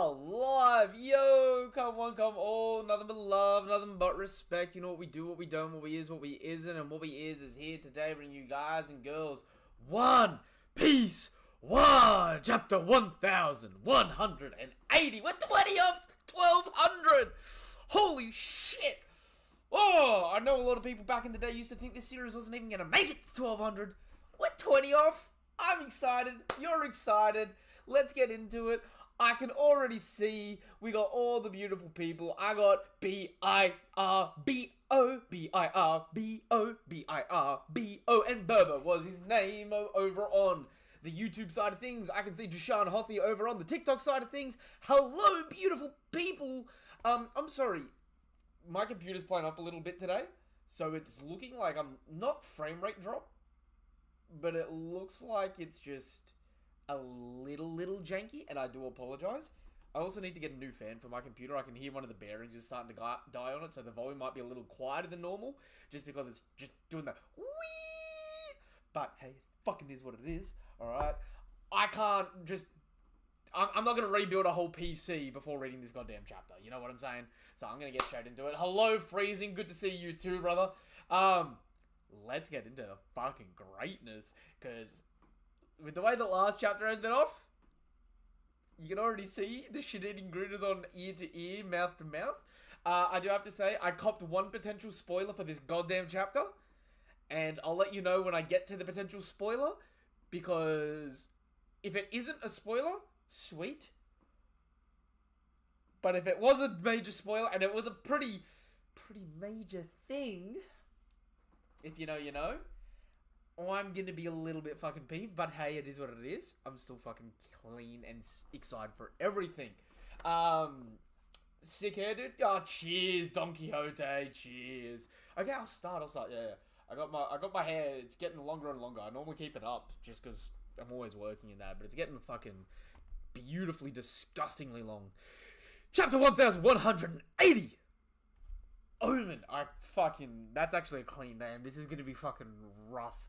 are live. Yo, come on, come all. Nothing but love, nothing but respect. You know what we do, what we don't, what we is, what we isn't, and what we is here today, bringing you guys and girls One Piece 1, chapter 1180. We're 20 off 1200. Holy shit. Oh, I know a lot of people back in the day used to think this series wasn't even going to make it to 1200. We're 20 off. I'm excited. You're excited. Let's get into it. I can already see we got all the beautiful people. I got B-I-R-B-O, B-I-R-B-O, B-I-R-B-O, and Berber was his name over on the YouTube side of things. I can see Jashan Hothi over on the TikTok side of things. Hello, beautiful people. I'm sorry. My computer's playing up a little bit today, so it's looking like I'm not frame rate drop, but it looks like it's just a little janky, and I do apologize. I also need to get a new fan for my computer. I can hear one of the bearings is starting to die on it, so the volume might be a little quieter than normal, just because it's just doing that whee. But hey, it fucking is what it is, alright? I can't just... I'm not going to rebuild a whole PC before reading this goddamn chapter, you know what I'm saying? So I'm going to get straight into it. Hello, Freezing, good to see you too, brother. Let's get into the fucking greatness, because with the way the last chapter ended off, you can already see the shit-eating grin is on ear to ear, mouth to mouth. I do have to say, I copped one potential spoiler for this goddamn chapter, and I'll let you know when I get to the potential spoiler, because if it isn't a spoiler, sweet. But if it was a major spoiler, and it was a pretty major thing, if you know, you know, I'm gonna be a little bit fucking peeved, but hey, it is what it is. I'm still fucking clean and excited for everything. Sick hair, dude. Oh, cheers, Don Quixote. Cheers. Okay, I'll start. Yeah. I got my hair. It's getting longer and longer. I normally keep it up just because I'm always working in that, but it's getting fucking beautifully, disgustingly long. Chapter 1180. Omen. That's actually a clean name. This is gonna be fucking rough.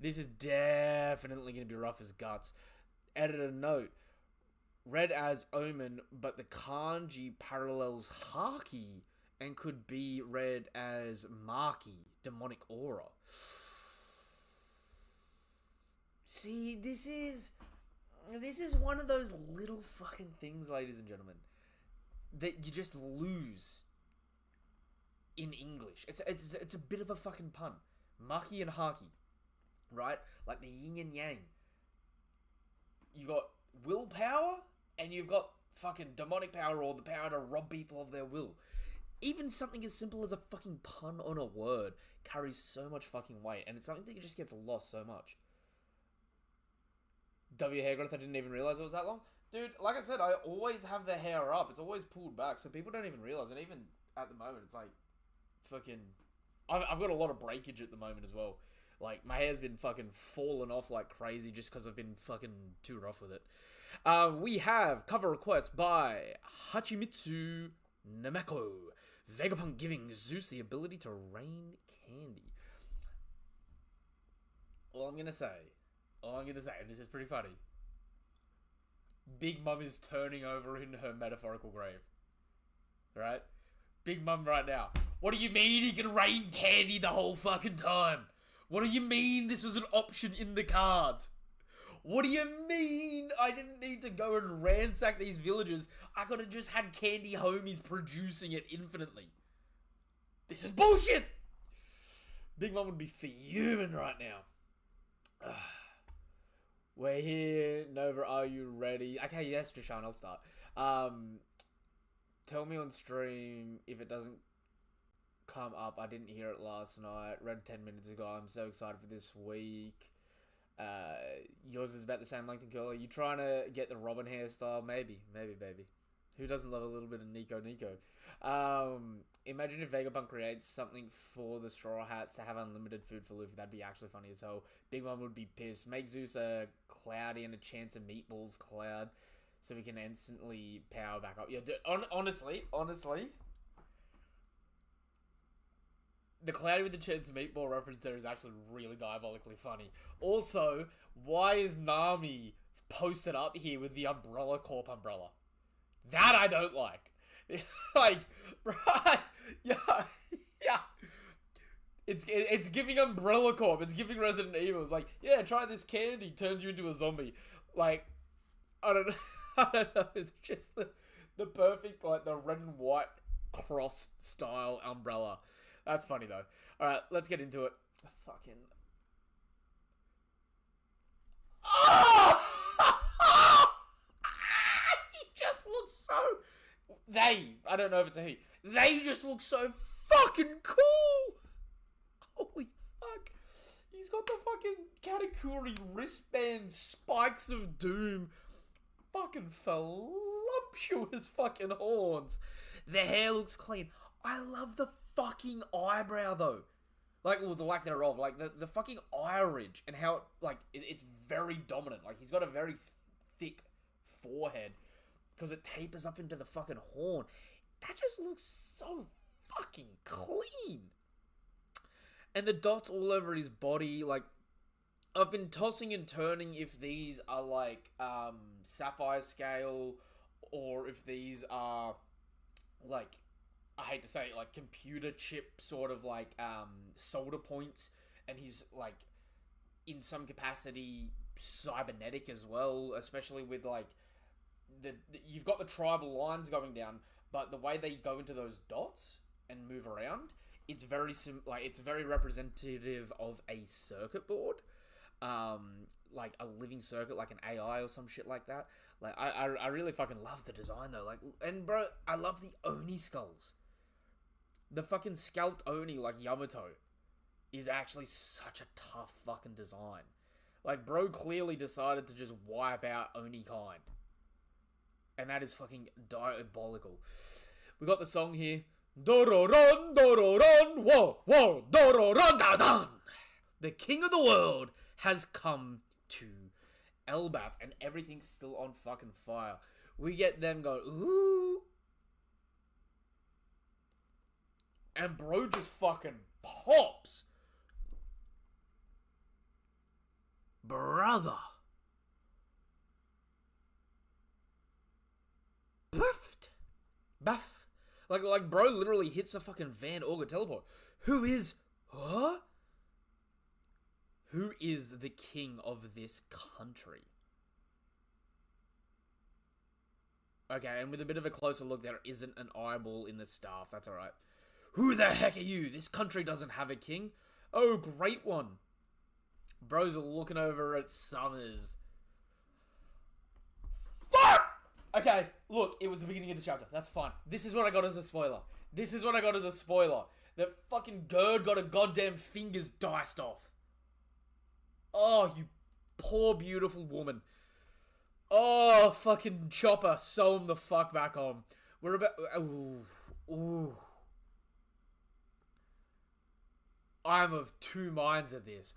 This is definitely gonna be rough as guts. Editor note. Read as Omen, but the kanji parallels Haki and could be read as Maki, demonic aura. See, this is one of those little fucking things, ladies and gentlemen, that you just lose in English. It's a bit of a fucking pun. Maki and Haki, right? Like the yin and yang. You got willpower, and you've got fucking demonic power, or the power to rob people of their will. Even something as simple as a fucking pun on a word carries so much fucking weight, and it's something that just gets lost so much. W hair growth, I didn't even realize it was that long. Dude, like I said, I always have the hair up. It's always pulled back, so people don't even realize. And even at the moment, it's like, fucking... I've got a lot of breakage at the moment as well. Like, my hair's been fucking falling off like crazy just because I've been fucking too rough with it. We have cover request by Hachimitsu Nameko. Vegapunk giving Zeus the ability to rain candy. All I'm gonna say, and this is pretty funny, Big Mum is turning over in her metaphorical grave. Right? Big Mum right now. What do you mean he can rain candy the whole fucking time? What do you mean this was an option in the cards? What do you mean I didn't need to go and ransack these villages? I could have just had candy homies producing it infinitely. This is bullshit! Big Mum would be fuming right now. We're here. Nova, are you ready? Okay, yes, Jashan, I'll start. Tell me on stream if it doesn't come up. I didn't hear it last night. Read 10 minutes ago. I'm so excited for this week. Yours is about the same length and curl. Are you trying to get the Robin hairstyle? Maybe, baby. Who doesn't love a little bit of Nico? Imagine if Vegapunk creates something for the Straw Hats to have unlimited food for Luffy. That'd be actually funny as hell. Big Mom would be pissed. Make Zeus a cloudy and a chance of meatballs cloud so we can instantly power back up. Yeah, dude, honestly, the cloudy with the chance of meatball reference there is actually really diabolically funny. Also, why is Nami posted up here with the Umbrella Corp umbrella? That I don't like. Like, right? Yeah, yeah. It's giving Umbrella Corp. It's giving Resident Evil. It's like, yeah, try this candy. Turns you into a zombie. Like, I don't know. I don't know. It's just the perfect, like, the red and white cross style umbrella. That's funny though. All right, let's get into it. Fucking. Oh! He just looks so. I don't know if it's a he. They just look so fucking cool. Holy fuck. He's got the fucking Katakuri wristband spikes of doom. Fucking voluptuous fucking horns. The hair looks clean. I love the fucking eyebrow though. Like, well, the lack thereof. Like, the fucking eye ridge and how, it's very dominant. Like, he's got a very thick forehead because it tapers up into the fucking horn. That just looks so fucking clean. And the dots all over his body, like, I've been tossing and turning if these are, like, sapphire scale or if these are, like, I hate to say it, like, computer chip sort of, like, solder points, and he's, like, in some capacity cybernetic as well, especially with, like, you've got the tribal lines going down, but the way they go into those dots and move around, it's very it's very representative of a circuit board, like a living circuit, like an AI or some shit like that. Like, I really fucking love the design though. Like, and bro, I love the Oni skulls. The fucking scalped Oni, like Yamato, is actually such a tough fucking design. Like, bro clearly decided to just wipe out Oni kind. And that is fucking diabolical. We got the song here. Dororon, Dororon, whoa, whoa, Dororon, da dan. The king of the world has come to Elbaf, and everything's still on fucking fire. We get them going, ooh. And bro just fucking pops. Brother. Buffed. Buff. Like bro literally hits a fucking Van Auger teleport. Who is the king of this country? Okay, and with a bit of a closer look, there isn't an eyeball in the staff. That's alright. Who the heck are you? This country doesn't have a king. Oh, great one. Bros are looking over at Summers. Fuck! Okay, look, it was the beginning of the chapter. That's fine. This is what I got as a spoiler. That fucking Gerd got a goddamn fingers diced off. Oh, you poor beautiful woman. Oh, fucking Chopper, sew him the fuck back on. We're about... Ooh. I'm of two minds of this.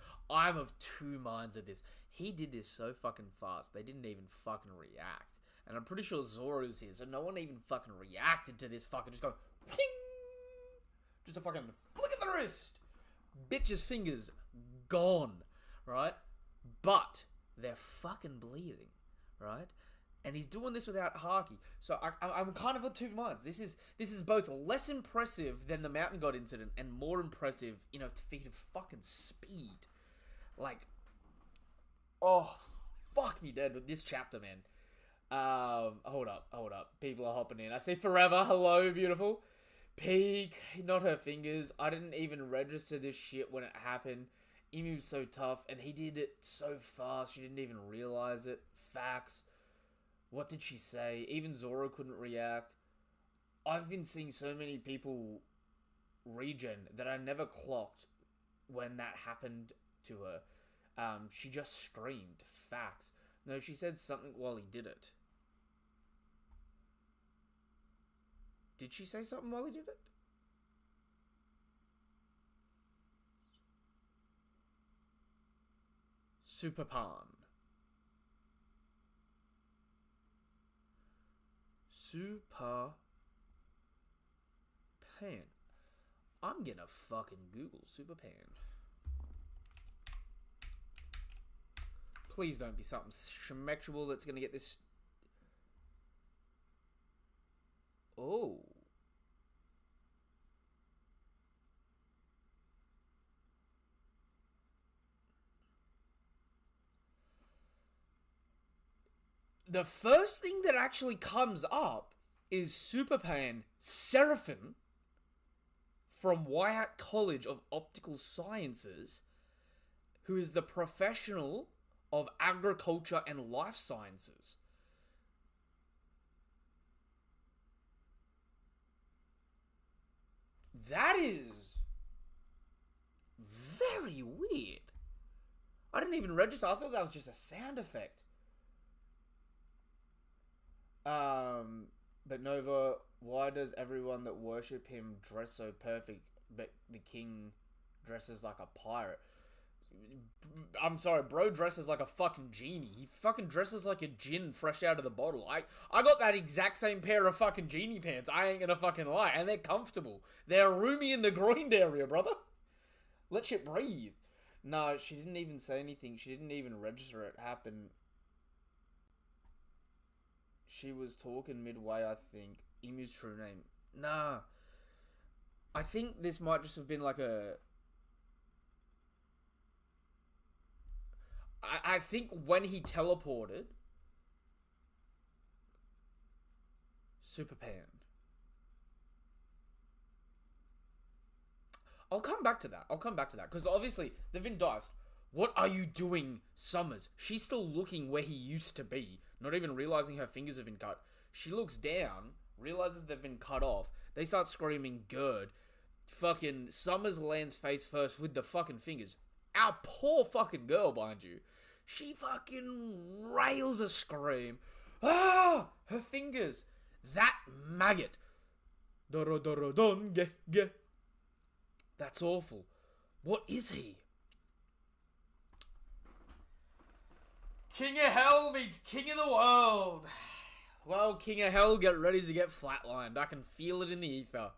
He did this so fucking fast, they didn't even fucking react. And I'm pretty sure Zoro's here, so no one even fucking reacted to this fucking just going... Ping! Just a fucking flick of the wrist. Bitch's fingers gone, right? But they're fucking bleeding, right? And he's doing this without Haki. So I'm kind of of two minds. This is both less impressive than the Mountain God incident and more impressive in a feat of fucking speed. Like, oh, fuck me dead with this chapter, man. Hold up. People are hopping in. I say forever. Hello, beautiful. Peak, not her fingers. I didn't even register this shit when it happened. Emu's so tough, and he did it so fast, she didn't even realize it. Facts. What did she say? Even Zoro couldn't react. I've been seeing so many people regen that I never clocked when that happened to her. She just screamed. Facts. No, she said something while he did it. Did she say something while he did it? Super Pan. Super Pan. I'm gonna fucking Google Super Pan. Please don't be something schmexual that's gonna get this. Oh. The first thing that actually comes up is Superpan Seraphim from Wyatt College of Optical Sciences, who is the professional of agriculture and life sciences. That is very weird. I didn't even register. I thought that was just a sound effect. But Nova, why does everyone that worship him dress so perfect, but the king dresses like a pirate? I'm sorry, bro dresses like a fucking genie. He fucking dresses like a djinn fresh out of the bottle. I got that exact same pair of fucking genie pants. I ain't gonna fucking lie. And they're comfortable. They're roomy in the groined area, brother. Let shit breathe. No, she didn't even say anything. She didn't even register it happened. She was talking midway, I think. Emu's true name. Nah. I think this might just have been like a... I think when he teleported... Superpan. I'll come back to that. Because obviously, they've been diced. What are you doing, Summers? She's still looking where he used to be. Not even realizing her fingers have been cut. She looks down, realizes they've been cut off. They start screaming, "Gerd." Fucking Summers lands face first with the fucking fingers. Our poor fucking girl, mind you. She fucking rails a scream. Ah! Her fingers. That maggot. That's awful. What is he? King of Hell meets King of the World. Well, King of Hell, get ready to get flatlined. I can feel it in the ether.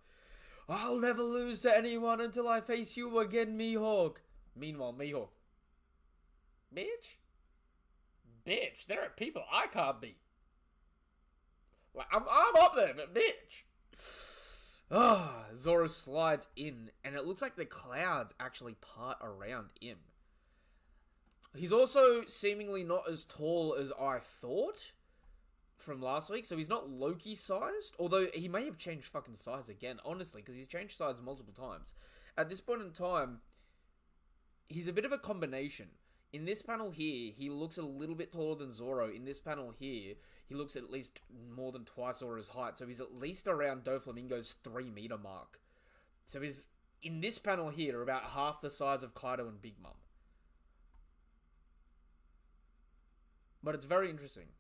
I'll never lose to anyone until I face you again, Mihawk. Meanwhile, Mihawk. Bitch? Bitch, there are people I can't beat. Like, I'm up there, but bitch. Ah, Zoro slides in, and it looks like the clouds actually part around him. He's also seemingly not as tall as I thought from last week, so he's not Loki-sized, although he may have changed fucking size again, honestly, because he's changed size multiple times. At this point in time, he's a bit of a combination. In this panel here, he looks a little bit taller than Zoro. In this panel here, he looks at least more than twice Zoro's height, so he's at least around Doflamingo's 3-meter mark. So he's, in this panel here, about half the size of Kaido and Big Mom. But it's very interesting.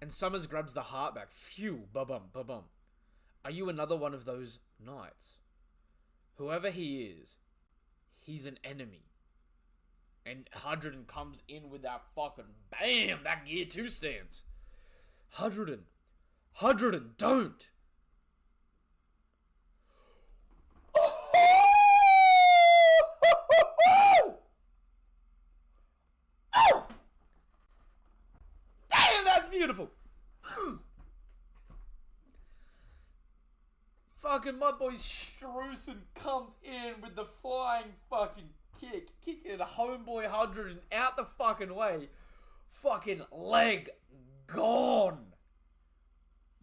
And Summers grabs the heart back. Phew, ba-bum, ba-bum. Are you another one of those knights? Whoever he is, he's an enemy. And Hadron comes in with that fucking BAM! That Gear 2 stance. Hadron, don't! Beautiful. Fucking my boy Strusen comes in with the flying fucking kick. Kicking a homeboy 100 and out the fucking way. Fucking leg gone.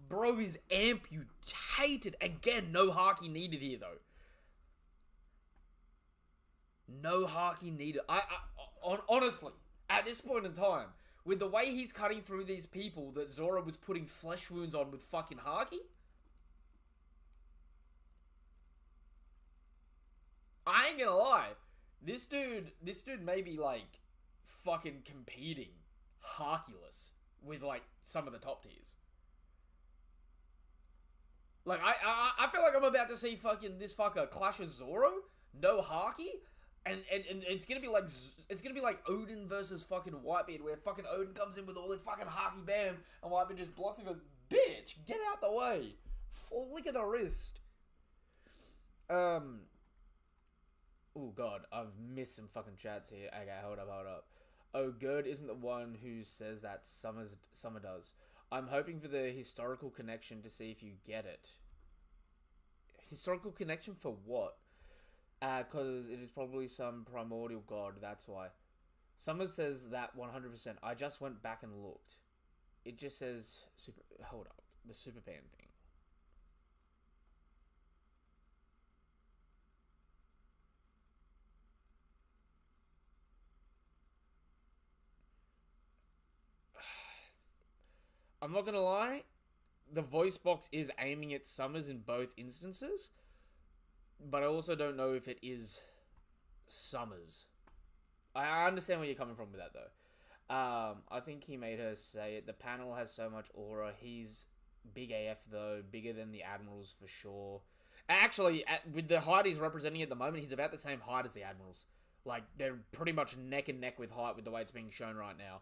Bro is amputated. Again, no Haki needed here though. No Haki needed. Honestly, at this point in time, with the way he's cutting through these people that Zoro was putting flesh wounds on with fucking Haki, I ain't gonna lie. This dude may be like fucking competing Haki-less with like some of the top tiers. Like I feel like I'm about to see fucking this fucker clash with Zoro, no Haki. And it's gonna be like Odin versus fucking Whitebeard, where fucking Odin comes in with all this fucking Haki bam, and Whitebeard just blocks and goes, "Bitch, get out the way!" Full lick of the wrist. Oh god, I've missed some fucking chats here. Okay, hold up. Oh, Gerd isn't the one who says that Summer does. I'm hoping for the historical connection to see if you get it. Historical connection for what? Because it is probably some primordial god, that's why. Someone says that 100%. I just went back and looked. It just says super. Hold up, the super pan thing. I'm not gonna lie, the voice box is aiming at Summers in both instances, but I also don't know if it is Summers. I understand where you're coming from with that though. I think he made her say it. The panel has so much aura. He's big AF though, bigger than the Admirals for sure. Actually, with the height he's representing at the moment, he's about the same height as the Admirals. Like, they're pretty much neck and neck with height with the way it's being shown right now.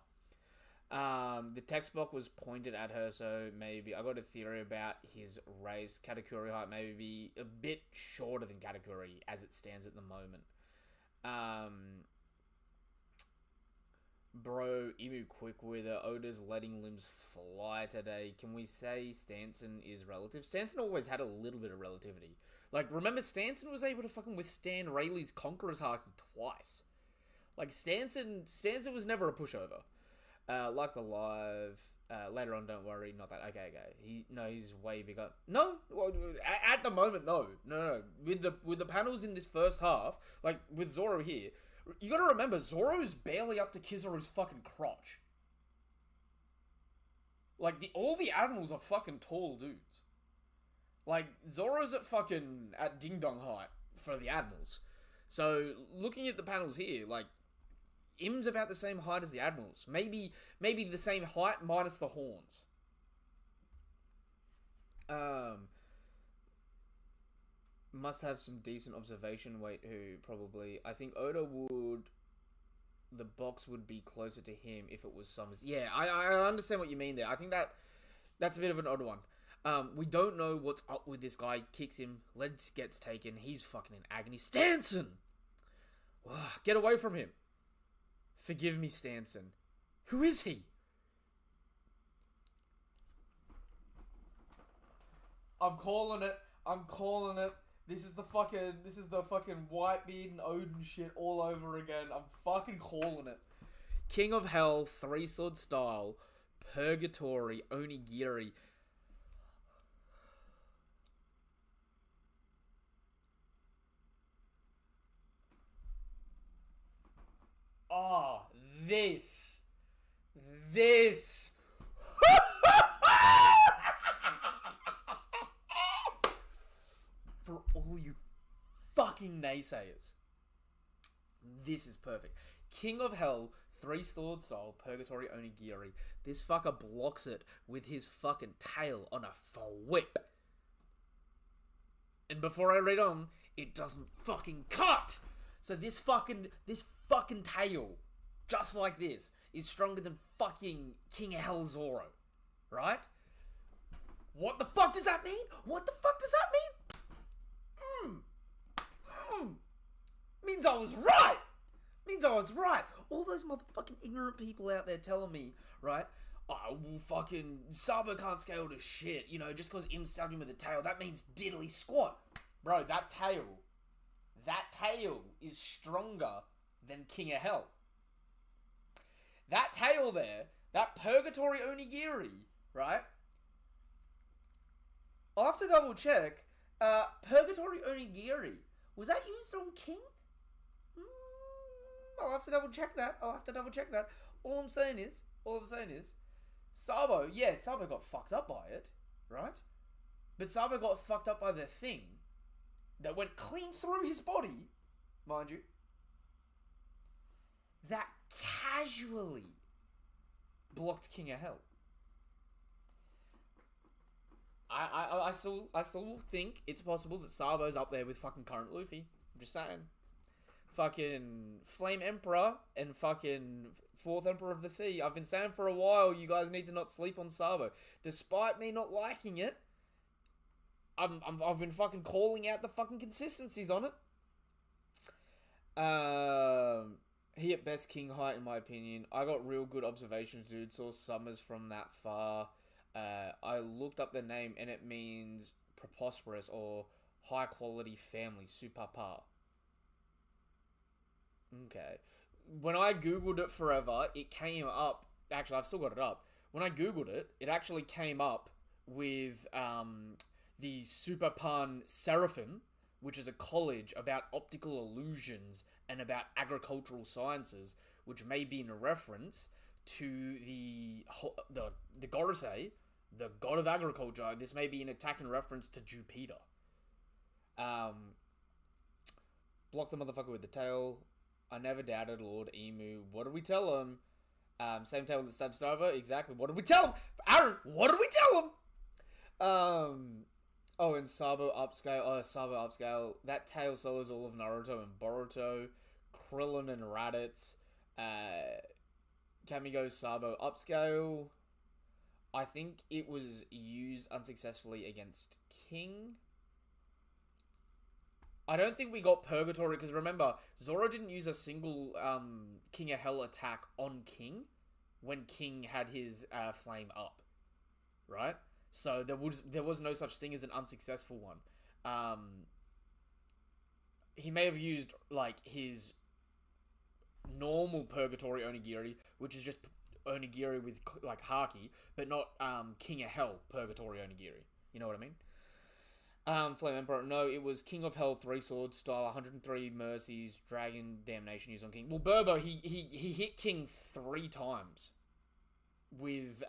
The text block was pointed at her, so maybe I got a theory about his race. Katakuri height maybe be a bit shorter than Katakuri as it stands at the moment. Bro, Emu quick with her. Oda's letting limbs fly today. Can we say Stanson is relative? Stanson always had a little bit of relativity. Like, remember Stanson was able to fucking withstand Rayleigh's Conqueror's Haki twice. Like, Stanson was never a pushover. Like the live, later on, don't worry, not that, okay. He's way bigger. No, well, at the moment, no. With the panels in this first half, like, with Zoro here, you gotta remember, Zoro's barely up to Kizaru's fucking crotch. Like, all the Admirals are fucking tall dudes. Like, Zoro's at Ding Dong height for the Admirals. So, looking at the panels here, like, Im's about the same height as the Admirals. Maybe the same height minus the horns. Must have some decent observation weight who probably... I think Oda would... The box would be closer to him if it was Summers. Yeah, I understand what you mean there. I think that's a bit of an odd one. We don't know what's up with this guy. Kicks him. Legs gets taken. He's fucking in agony. Stanson! Get away from him. Forgive me, Stanson. Who is he? I'm calling it. This is the fucking Whitebeard and Odin shit all over again. I'm fucking calling it. King of Hell, Three Sword Style, Purgatory, Onigiri. Oh, this. For all you fucking naysayers, this is perfect. King of Hell, Three Sword Style, Purgatory Onigiri. This fucker blocks it with his fucking tail on a whip. And before I read on, it doesn't fucking cut. So this fucking tail, just like this, is stronger than fucking King of Hell Zoro. Right? What the fuck does that mean? Means I was right. All those motherfucking ignorant people out there telling me, right? Oh, well, fucking Sabo can't scale to shit, you know, just because Im stabbed him with a tail, that means diddly squat. Bro, that tail is stronger than King of Hell. That tail there, that Purgatory Onigiri, right? I'll have to double check. Purgatory Onigiri, was that used on King? I'll have to double check that. All I'm saying is, Sabo got fucked up by it, right? But Sabo got fucked up by the thing that went clean through his body, mind you, that casually blocked King of Hell. I still think it's possible that Sabo's up there with fucking current Luffy. I'm just saying. Fucking Flame Emperor and fucking Fourth Emperor of the Sea. I've been saying for a while, you guys need to not sleep on Sabo. Despite me not liking it, I've been fucking calling out the fucking consistencies on it. He at best king height in my opinion. I got real good observations, dude. Saw Summers from that far. I looked up the name and it means preposterous or high quality family, super par. Okay. When I googled it forever, it came up. Actually, I've still got it up. When I googled it, it actually came up with the Super Pun Seraphim, which is a college about optical illusions and about agricultural sciences, which may be in a reference to the goddess, the god of agriculture. This may be an attack in reference to Jupiter. Um, Block the motherfucker with the tail. I never doubted Lord Emu. What did we tell him? Same tail that stabs Starver. Exactly. What did we tell him? Aaron, what did we tell him? Oh, and Sabo upscale. Oh, Sabo upscale. That tail solos all of Naruto and Boruto. Krillin and Raditz. Kamigo Sabo upscale. I think it was used unsuccessfully against King. I don't think we got Purgatory, because remember, Zoro didn't use a single King of Hell attack on King when King had his flame up, right? So there was no such thing as an unsuccessful one. He may have used like his normal Purgatory Onigiri, which is just Onigiri with like Haki, but not King of Hell Purgatory Onigiri. You know what I mean? Flame Emperor, no, it was King of Hell 3 swords style, 103 mercies, dragon damnation used on King. Well, Burbo, he hit King 3 times with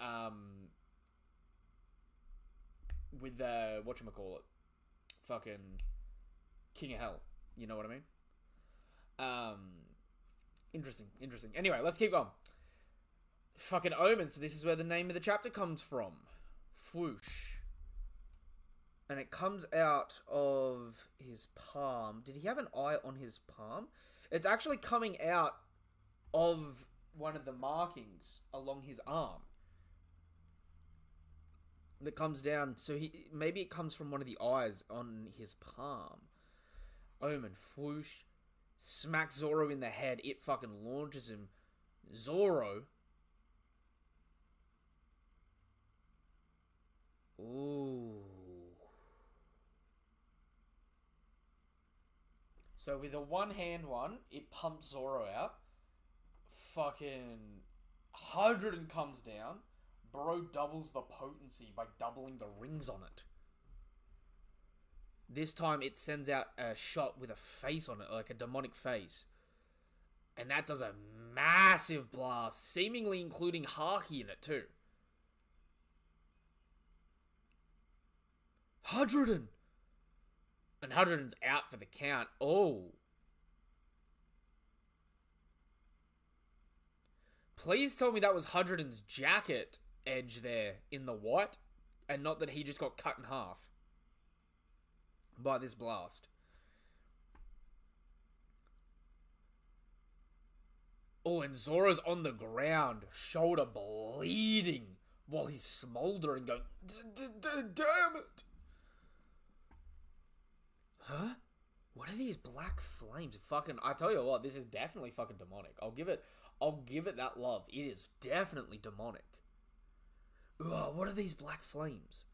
whatchamacallit, fucking King of Hell. You know what I mean? Interesting. Anyway, let's keep going. Fucking Omen, so this is where the name of the chapter comes from. Fwoosh. And it comes out of his palm. Did he have an eye on his palm? It's actually coming out of one of the markings along his arm. That comes down. So maybe it comes from one of the eyes on his palm. Omen, Fwoosh. Smacks Zoro in the head. It fucking launches him. Zoro. Ooh. So with a one-hand one, it pumps Zoro out. Fucking Hydrogen comes down. Bro doubles the potency by doubling the rings on it. This time it sends out a shot with a face on it, like a demonic face. And that does a massive blast, seemingly including Haki in it too. Hydrogen! And Hydrogen's out for the count. Oh. Please tell me that was Hydrogen's jacket edge there in the white, and not that he just got cut in half by this blast. Oh, and Zoro's on the ground, shoulder bleeding, while he's smoldering, going, damn it! Huh? What are these black flames? Fucking, I tell you what, this is definitely fucking demonic. I'll give it that love. It is definitely demonic. Ugh, what are these black flames?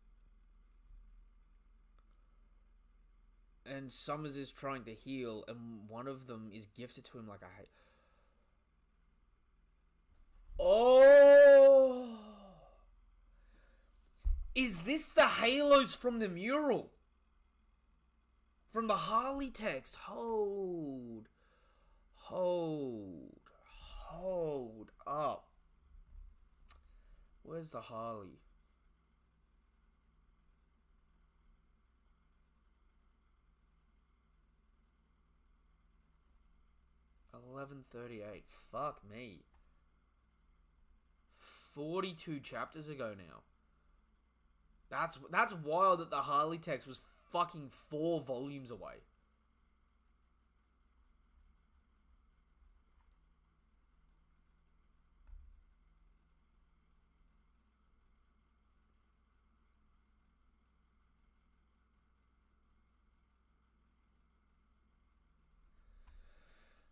And Summers is trying to heal, and one of them is gifted to him like a hate. Oh! Is this the halos from the mural? From the Harley text? Hold up. Where's the Harley? $11.38. Fuck me. 42 chapters ago now. That's wild that the Harley text was fucking 4 volumes away.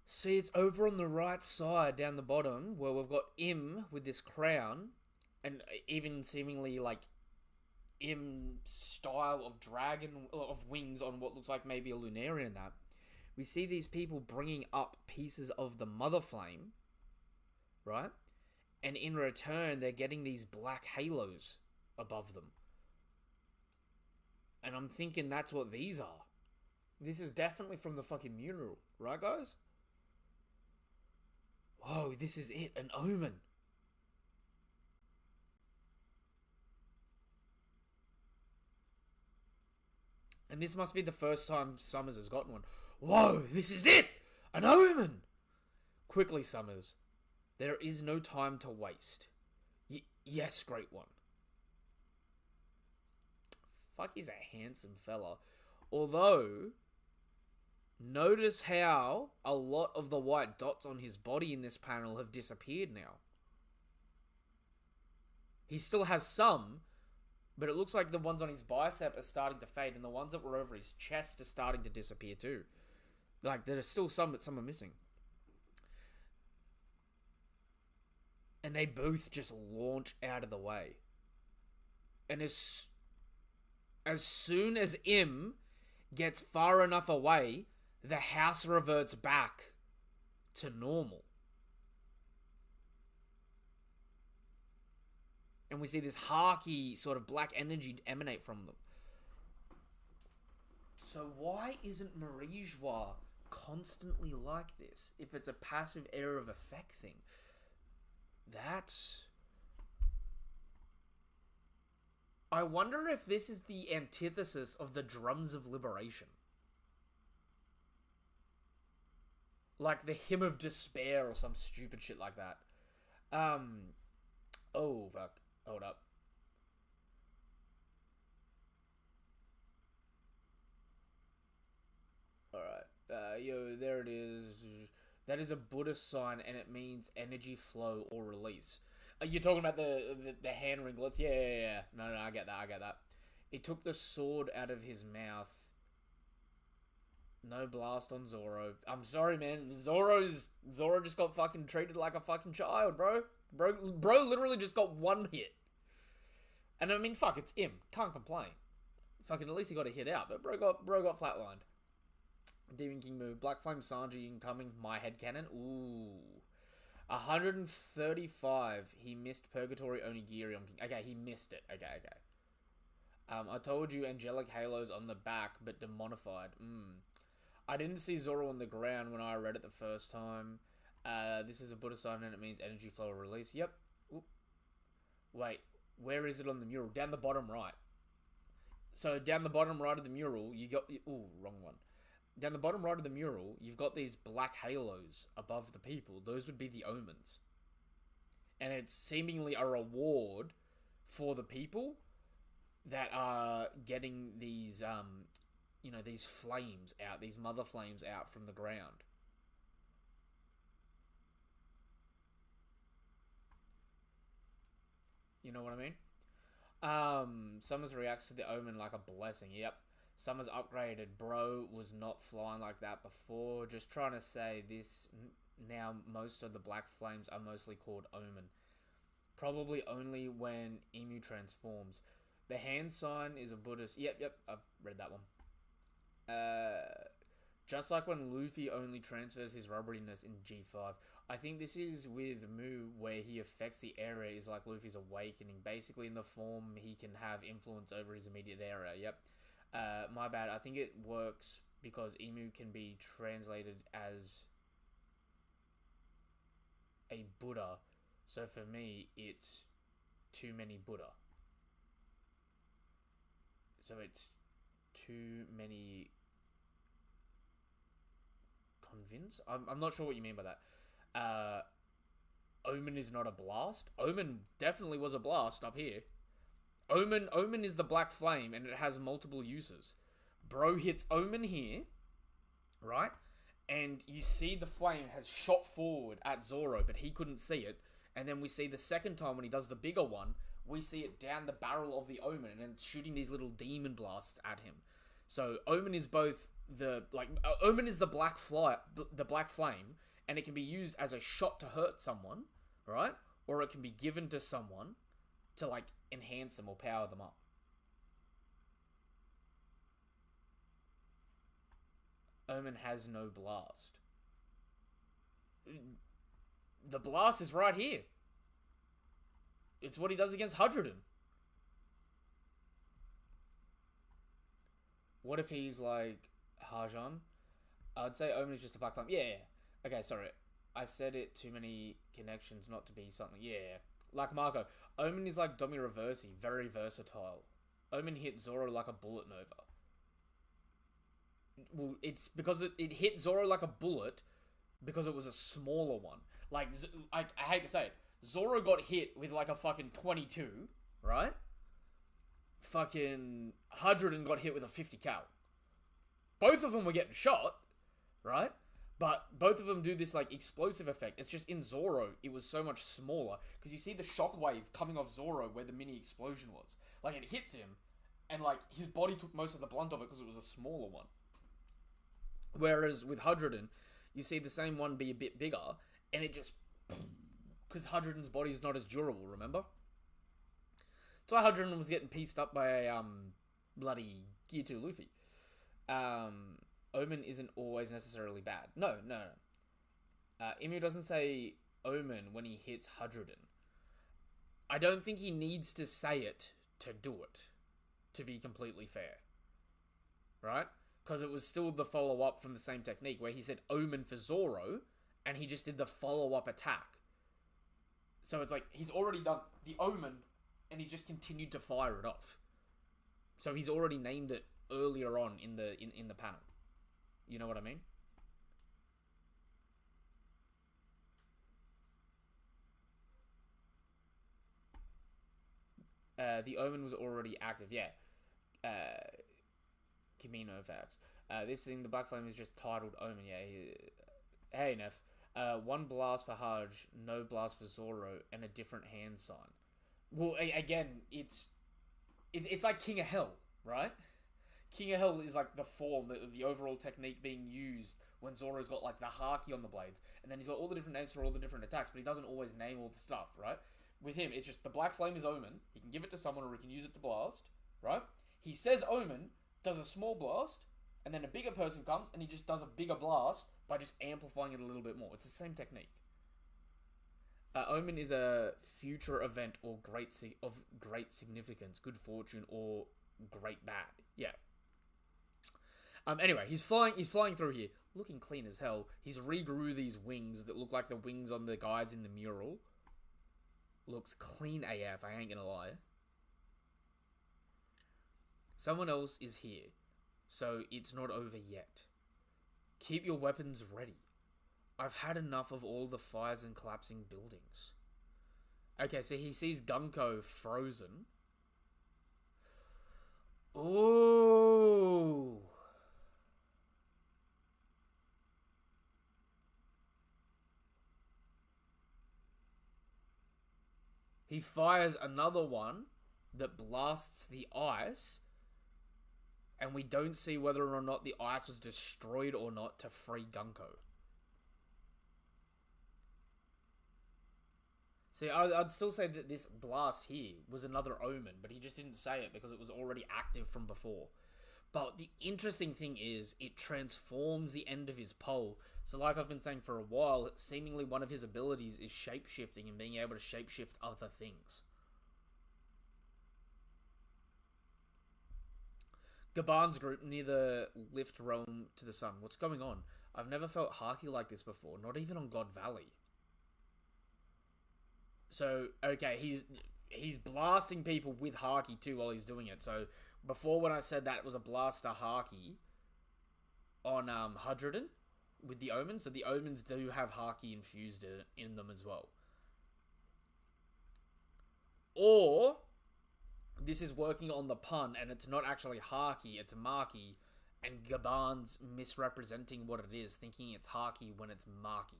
See, it's over on the right side down the bottom where we've got Im with this crown, and even seemingly like Im style of dragon of wings on what looks like maybe a Lunarian and that, we see these people bringing up pieces of the Mother Flame, right? And in return, they're getting these black halos above them. And I'm thinking that's what these are. This is definitely from the fucking mural, right, guys? Whoa, this is it, an omen. And this must be the first time Summers has gotten one. Whoa, this is it! An omen! Quickly, Summers. There is no time to waste. Yes, Great One. Fuck, he's a handsome fella. Although, notice how a lot of the white dots on his body in this panel have disappeared now. He still has some, but it looks like the ones on his bicep are starting to fade, and the ones that were over his chest are starting to disappear too. Like, there's still some, but some are missing. And they both just launch out of the way. And as soon as Im gets far enough away, the house reverts back to normal. And we see this harky sort of black energy emanate from them. So why isn't Marie Joie constantly like this if it's a passive area of effect thing? That's... I wonder if this is the antithesis of the Drums of Liberation. Like the Hymn of Despair or some stupid shit like that. Oh, fuck. Hold up. Alright. Yo, there it is. That is a Buddhist sign, and it means energy flow or release. You're talking about the hand ringlets? Yeah. No, I get that. It took the sword out of his mouth. No blast on Zoro. I'm sorry, man. Zoro just got fucking treated like a fucking child, bro. Bro literally just got one hit. And I mean, fuck, it's him. Can't complain. Fucking at least he got a hit out, but bro got flatlined. Demon King move. Black Flame Sanji incoming. My headcanon. Ooh. 135. He missed Purgatory Onigiri on King. Okay, he missed it. Okay. I told you Angelic Halos on the back, but demonified. I didn't see Zoro on the ground when I read it the first time. This is a Buddha sign and it means energy flow or release. Yep. Oop. Wait, where is it on the mural? Down the bottom right. So down the bottom right of the mural, you got... Ooh, wrong one. Down the bottom right of the mural, you've got these black halos above the people. Those would be the omens. And it's seemingly a reward for the people that are getting these, these flames out, these mother flames out from the ground. You know what I mean? Summers reacts to the omen like a blessing. Yep. Summers upgraded. Bro was not flying like that before. Just trying to say this. Now most of the black flames are mostly called omen. Probably only when Emu transforms. The hand sign is a Buddhist. Yep. I've read that one. Just like when Luffy only transfers his rubberiness in G5. I think this is with Mu, where he affects the area is like Luffy's awakening. Basically, in the form, he can have influence over his immediate area. Yep. My bad. I think it works because Emu can be translated as a Buddha. So for me, it's too many Buddha. So it's too many... Convince? I'm not sure what you mean by that. Omen is not a blast. Omen definitely was a blast up here. Omen is the black flame and it has multiple uses. Bro hits Omen here, right? And you see the flame has shot forward at Zoro, but he couldn't see it. And then we see the second time when he does the bigger one, we see it down the barrel of the Omen and it's shooting these little demon blasts at him. So Omen is both Omen is the black flame, and it can be used as a shot to hurt someone, right? Or it can be given to someone to like enhance them or power them up. Omen has no blast. The blast is right here. It's what he does against Hydroden. What if he's like Harjan? I'd say Omen is just a black flame. Yeah. Okay, sorry. I said it too many connections not to be something. Yeah. Like Marco. Omen is like Domi Reversi. Very versatile. Omen hit Zoro like a bullet nova. Well, it's because it hit Zoro like a bullet because it was a smaller one. Like, I hate to say it. Zoro got hit with like a fucking 22, right? Fucking Hydroden got hit with a 50 cal. Both of them were getting shot, right? But both of them do this like explosive effect. It's just in Zoro, it was so much smaller because you see the shockwave coming off Zoro where the mini explosion was. Like it hits him, and like his body took most of the blunt of it because it was a smaller one. Whereas with Hydroden, you see the same one be a bit bigger, and it just because Hydroden's body is not as durable. Remember? So Hydroden was getting pieced up by a bloody Gear 2 Luffy. Omen isn't always necessarily bad. No. Emu doesn't say Omen when he hits Hydroden. I don't think he needs to say it to do it, to be completely fair. Right? Because it was still the follow-up from the same technique, where he said Omen for Zoro, and he just did the follow-up attack. So it's like, he's already done the Omen, and he's just continued to fire it off. So he's already named it earlier on in the panel. You know what I mean? The Omen was already active, yeah. Kimino facts. This thing, the Black Flame, is just titled Omen, yeah. Hey, Neff. One blast for Haj, no blast for Zoro, and a different hand sign. Well, again, it's like King of Hell, right? King of Hell is like the form, the overall technique being used when Zoro's got like the Haki on the blades, and then he's got all the different names for all the different attacks, but he doesn't always name all the stuff, right? With him, it's just the Black Flame is Omen. He can give it to someone, or he can use it to blast, right? He says Omen, does a small blast, and then a bigger person comes, and he just does a bigger blast by just amplifying it a little bit more. It's the same technique. Omen is a future event or of great significance, good fortune, or great bad. Yeah. Anyway, he's flying through here, looking clean as hell. He's regrew these wings that look like the wings on the guys in the mural. Looks clean AF, I ain't gonna lie. Someone else is here, so it's not over yet. Keep your weapons ready. I've had enough of all the fires and collapsing buildings. Okay, so he sees Gunko frozen. Ooh. He fires another one that blasts the ice, and we don't see whether or not the ice was destroyed or not to free Gunko. See, I'd still say that this blast here was another Omen, but he just didn't say it because it was already active from before. But the interesting thing is, it transforms the end of his pole. So like I've been saying for a while, seemingly one of his abilities is shapeshifting and being able to shapeshift other things. Gaban's group near the lift realm to the sun. What's going on? I've never felt Haki like this before, not even on God Valley. So, okay, he's blasting people with Haki too while he's doing it. So, before when I said that it was a blaster Haki on Hydroden with the Omens, so the Omens do have Haki infused in them as well. Or this is working on the pun, and it's not actually Haki, it's Maki, and Gaban's misrepresenting what it is, thinking it's Haki when it's Maki.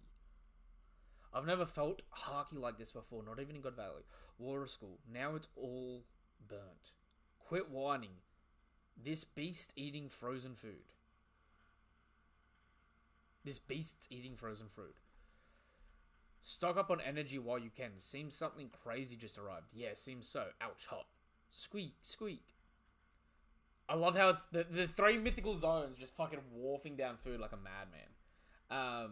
I've never felt Haki like this before, not even in God Valley. Water School, now it's all burnt. Quit whining. This beast eating frozen food. This beast's eating frozen food. Stock up on energy while you can. Seems something crazy just arrived. Yeah, seems so. Ouch, hot. Squeak, squeak. I love how it's the three mythical zones just fucking wharfing down food like a madman.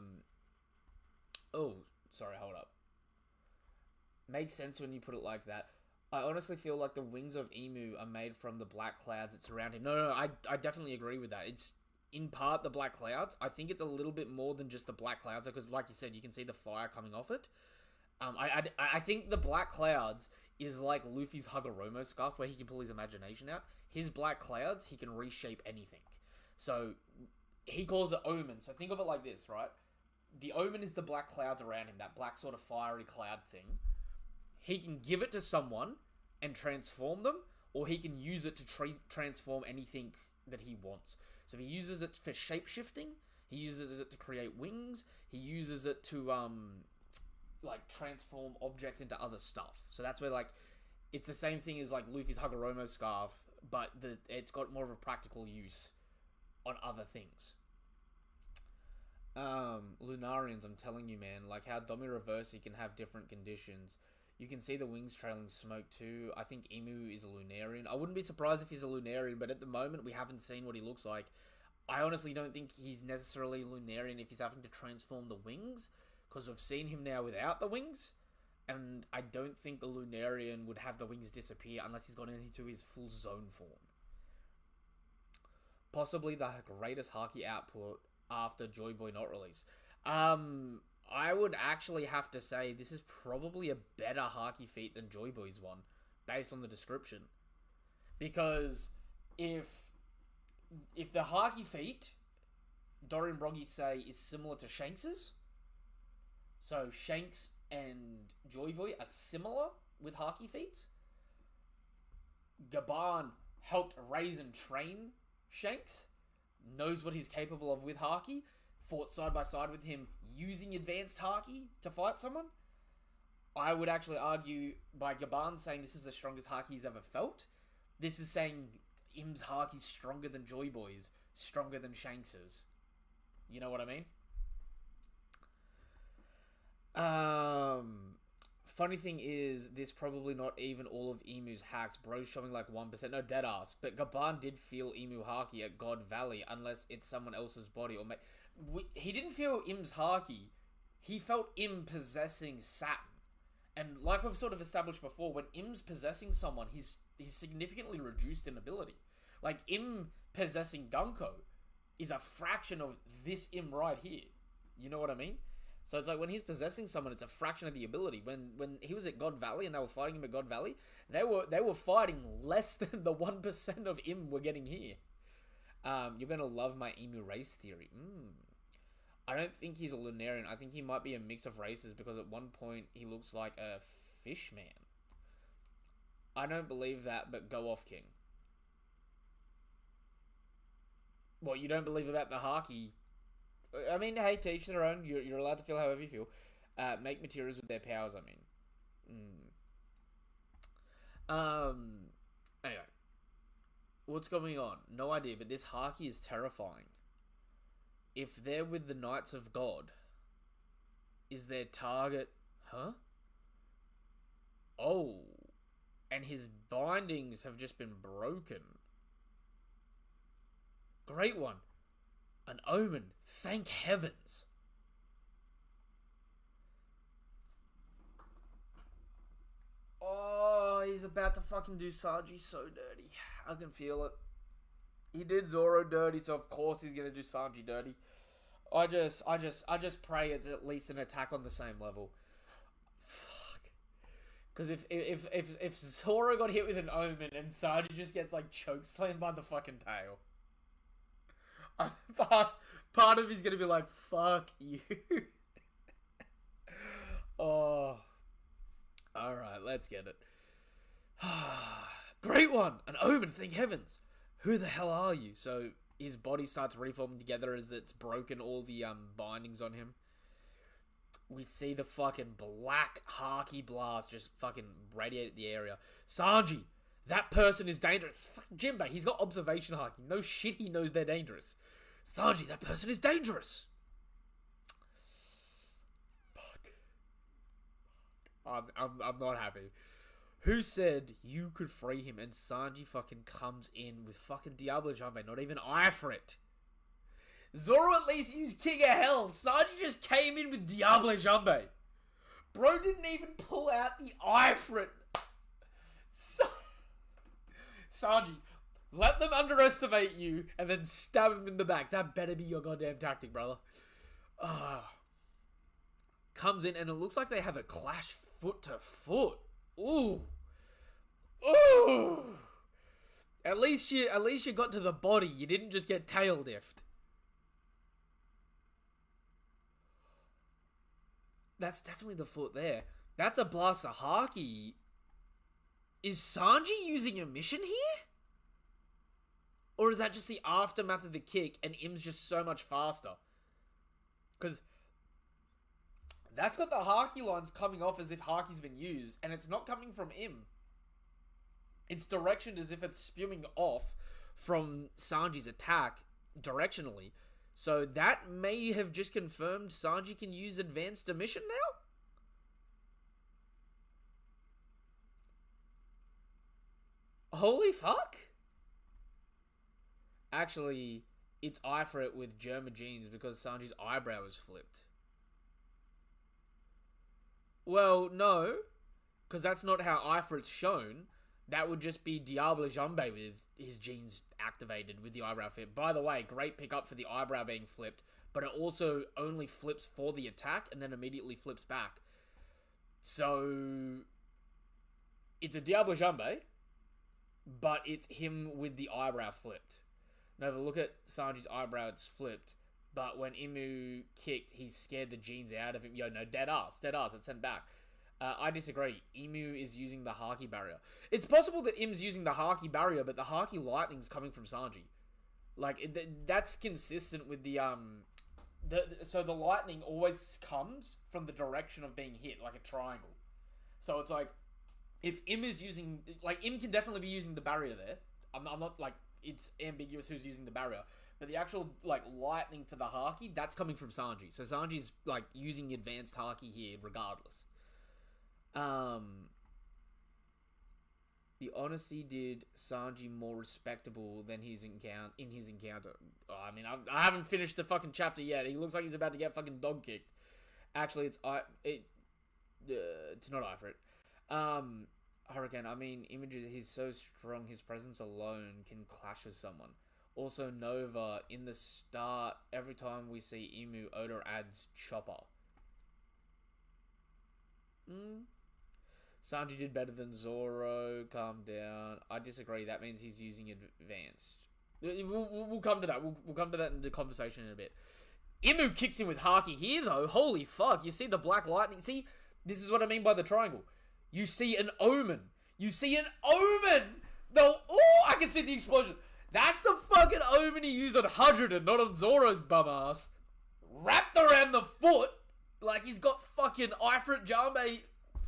Oh, sorry, hold up. Makes sense when you put it like that. I honestly feel like the wings of Emu are made from the black clouds that surround him. No, I definitely agree with that. It's in part the black clouds. I think it's a little bit more than just the black clouds, because like you said, you can see the fire coming off it. I think the black clouds is like Luffy's Hagoromo scarf, where he can pull his imagination out. His black clouds, he can reshape anything. So, he calls it Omen. So think of it like this, right? The Omen is the black clouds around him, that black sort of fiery cloud thing. He can give it to someone and transform them, or he can use it to transform anything that he wants. So if he uses it for shape-shifting, he uses it to create wings, he uses it to, like, transform objects into other stuff. So that's where, like, it's the same thing as, like, Luffy's Hagoromo scarf, but it's got more of a practical use on other things. Lunarians, I'm telling you, man, like how Domi Reversi can have different conditions. You can see the wings trailing smoke too. I think Emu is a Lunarian. I wouldn't be surprised if he's a Lunarian, but at the moment we haven't seen what he looks like. I honestly don't think he's necessarily Lunarian if he's having to transform the wings, because we've seen him now without the wings, and I don't think the Lunarian would have the wings disappear unless he's gone into his full zone form. Possibly the greatest Haki output after Joy Boy not release. I would actually have to say this is probably a better Haki feat than Joy Boy's one, based on the description. Because if the Haki feat, Dorian Broggy say, is similar to Shanks's, so Shanks and Joy Boy are similar with Haki feats, Gaban helped raise and train Shanks, knows what he's capable of with Haki, fought side by side with him using advanced Haki to fight someone. I would actually argue by Gaban saying this is the strongest Haki he's ever felt. This is saying Im's Haki's stronger than Joy Boy's, stronger than Shanks's. You know what I mean? Funny thing is, this probably not even all of Emu's hacks. Bro's showing like 1%. No, deadass. But Gaban did feel Emu Haki at God Valley, unless it's someone else's body. He didn't feel Im's Haki. He felt Im possessing Saturn. And like we've sort of established before, when Im's possessing someone, he's significantly reduced in ability. Like, Im possessing Dunko is a fraction of this Im right here. You know what I mean? So it's like when he's possessing someone, it's a fraction of the ability. When he was at God Valley and they were fighting him at God Valley, they were fighting less than the 1% of Im we're getting here. You're gonna love my Emu race theory. I don't think he's a Lunarian. I think he might be a mix of races, because at one point he looks like a fish man. I don't believe that, but go off, King. Well, you don't believe about the Haki? I mean, hey, to each their own. You're allowed to feel however you feel. Make materials with their powers, I mean. Anyway. What's going on? No idea, but this Haki is terrifying. If they're with the Knights of God, is their target... Huh? Oh. And his bindings have just been broken. Great one. An omen. Thank heavens. Oh, he's about to fucking do Sanji so dirty. I can feel it. He did Zoro dirty, so of course he's gonna do Sanji dirty. I just pray it's at least an attack on the same level. Fuck. Because if Zoro got hit with an omen and Sanji just gets like chokeslammed by the fucking tail, part of me's gonna be like, fuck you. Oh. Alright, let's get it. Great one! An omen, thank heavens! Who the hell are you? So his body starts reforming together as it's broken all the bindings on him. We see the fucking black Haki blast just fucking radiate the area. Sanji! That person is dangerous. Fuck Jinbei, he's got observation Haki. No shit, he knows they're dangerous. Sanji, that person is dangerous. Fuck. I'm not happy. Who said you could free him? And Sanji fucking comes in with fucking Diablo Jumbe, not even Ifrit. Zoro at least used King of Hell. Sanji just came in with Diablo Jumbe. Bro didn't even pull out the Ifrit. Sanji, let them underestimate you and then stab him in the back. That better be your goddamn tactic, brother. Comes in and it looks like they have a clash foot to foot. Ooh. Ooh. At least you got to the body. You didn't just get tail diffed. That's definitely the foot there. That's a blast of Haki. Is Sanji using a mission here? Or is that just the aftermath of the kick and Im's just so much faster? Because that's got the Haki lines coming off as if Haki's been used, and it's not coming from Im. It's directioned as if it's spewing off from Sanji's attack directionally. So that may have just confirmed Sanji can use advanced emission now? Holy fuck! Actually, it's Ifrit with Germa jeans because Sanji's eyebrow is flipped. Well, no, because that's not how Ifrit's shown. That would just be Diablo Jumbe with his genes activated with the eyebrow flip. By the way, great pickup for the eyebrow being flipped, but it also only flips for the attack and then immediately flips back. So it's a Diablo Jumbe, but it's him with the eyebrow flipped. Now, if you look at Sanji's eyebrow, it's flipped. But when Imu kicked, he scared the genes out of him. Yo, no, dead ass, it's sent back. I disagree. Imu is using the Haki barrier. It's possible that Im's using the Haki barrier, but the Haki lightning's coming from Sanji. Like, that's consistent with the, so the lightning always comes from the direction of being hit, like a triangle. So it's like, if Im is using, like, Im can definitely be using the barrier there. I'm not, like, it's ambiguous who's using the barrier. But the actual, like, lightning for the Haki, that's coming from Sanji. So Sanji's, like, using advanced Haki here regardless. The honesty did Sanji more respectable than in his encounter. Oh, I mean, I haven't finished the fucking chapter yet. He looks like he's about to get fucking dog kicked. Actually, it's not Ifrit. Hurricane, I mean, images, he's so strong, his presence alone can clash with someone. Also, Nova, in the start, every time we see Imu, Oda adds Chopper. Sanji did better than Zoro. Calm down. I disagree. That means he's using advanced. We'll come to that. We'll come to that in the conversation in a bit. Imu kicks in with Haki here, though. Holy fuck. You see the black lightning? See, this is what I mean by the triangle. You see an omen. You see an omen! Oh, I can see the explosion. That's the fucking omen he used on Hundred and not on Zoro's bum ass. Wrapped around the foot. Like he's got fucking Ifrit Jumbe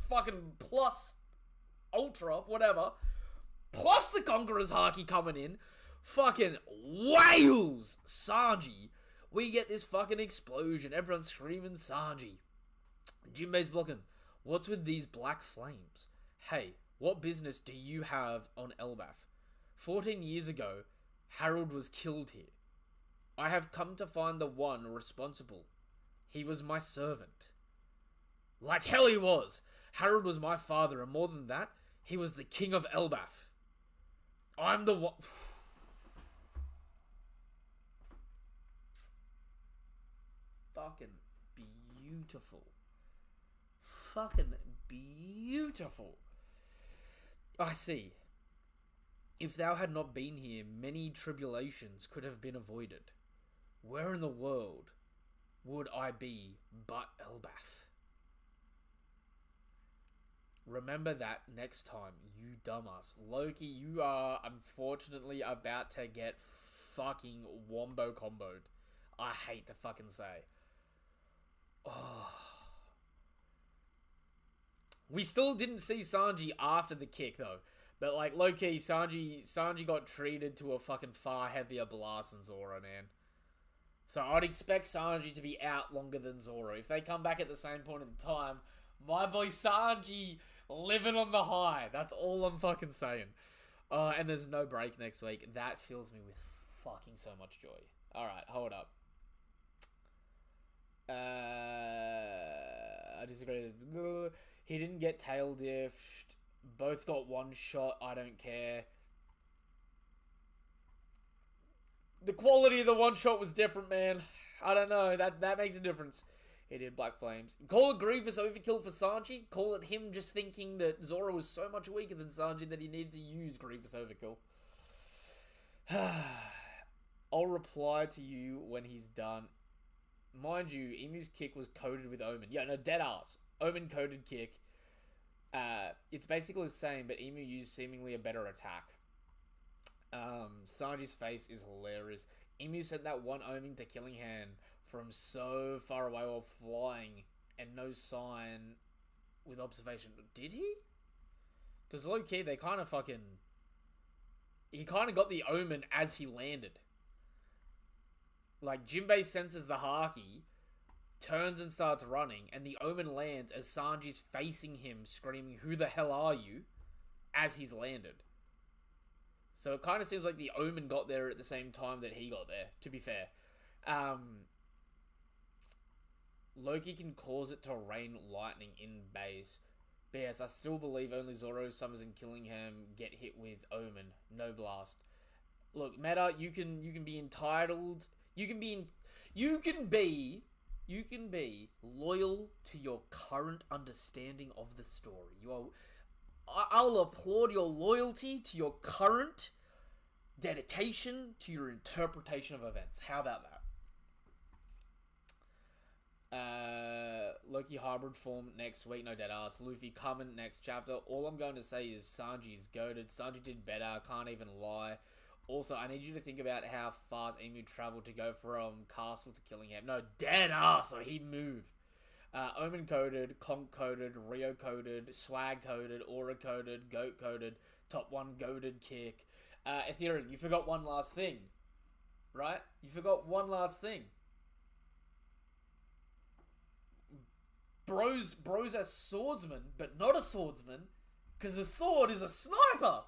fucking plus Ultra, whatever. Plus the Conqueror's Haki coming in. Fucking wails Sanji. We get this fucking explosion. Everyone's screaming Sanji. Jinbei's blocking. What's with these black flames? Hey, what business do you have on Elbaf? 14 years ago, Harold was killed here. I have come to find the one responsible. He was my servant. Like hell he was. Harold was my father, and more than that, he was the king of Elbaf. I'm the one... Fucking beautiful. Fucking beautiful. I see. If thou had not been here, many tribulations could have been avoided. Where in the world would I be but Elbaf? Remember that next time, you dumbass. Loki, you are unfortunately about to get fucking wombo comboed. I hate to fucking say. Oh. We still didn't see Sanji after the kick, though. But, like, low-key, Sanji got treated to a fucking far heavier blast than Zoro, man. So I'd expect Sanji to be out longer than Zoro. If they come back at the same point in time, my boy Sanji, Living on the high. That's all I'm fucking saying. And there's no break next week. That fills me with fucking so much joy. Alright, hold up. I disagree. He didn't get tail diffed. Both got one shot. I don't care. The quality of the one shot was different, man. I don't know. That makes a difference. He did Black Flames. Call it Grievous overkill for Sanji. Call it him just thinking that Zoro was so much weaker than Sanji that he needed to use Grievous overkill. I'll reply to you when he's done. Mind you, Emu's kick was coded with Omen. Yeah, no, dead ass. Omen coded kick. It's basically the same, but Emu used seemingly a better attack. Sanji's face is hilarious. Emu sent that one Omen to Killing Hand from so far away while flying and no sign with observation. Did he? Because low-key, they kind of fucking... He kind of got the Omen as he landed. Like, Jinbei senses the Haki, turns and starts running, and the Omen lands as Sanji's facing him, screaming, "Who the hell are you?" as he's landed. So it kind of seems like the Omen got there at the same time that he got there, to be fair. Loki can cause it to rain lightning in base. But yes, I still believe only Zoro, Summers, and Killingham get hit with Omen. No blast. Look, Meta, you can be entitled... You can be loyal to your current understanding of the story. I'll applaud your loyalty to your current dedication to your interpretation of events. How about that? Loki hybrid form next week, no deadass. Luffy coming next chapter. All I'm going to say is Sanji is goated. Sanji did better, can't even lie. Also, I need you to think about how fast Emu traveled to go from Castle to Killingham. No, deadass, so he moved. Omen coded, Conk coded, Rio coded, Swag coded, Aura coded, Goat coded, Top 1 goated kick. Ethereum, you forgot one last thing. Right? You forgot one last thing. Bro's a swordsman, but not a swordsman, because the sword is a sniper.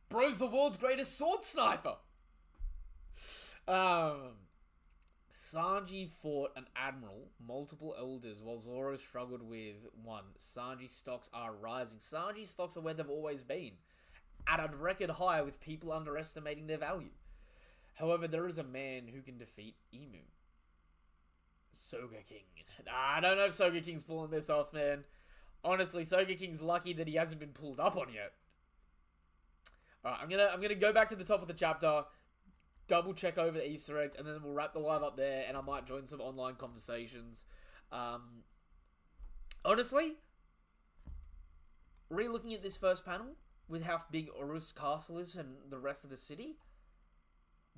Bro's the world's greatest sword sniper. Sanji fought an admiral, multiple elders, while Zoro struggled with one. Sanji's stocks are rising. Sanji's stocks are where they've always been, at a record high with people underestimating their value. However, there is a man who can defeat Emu. Soga King. I don't know if Soga King's pulling this off, man. Honestly, Soga King's lucky that he hasn't been pulled up on yet. Alright, I'm gonna go back to the top of the chapter, double check over the Easter eggs, and then we'll wrap the live up there, and I might join some online conversations. Honestly, re-looking at this first panel, with how big Urus Castle is and the rest of the city,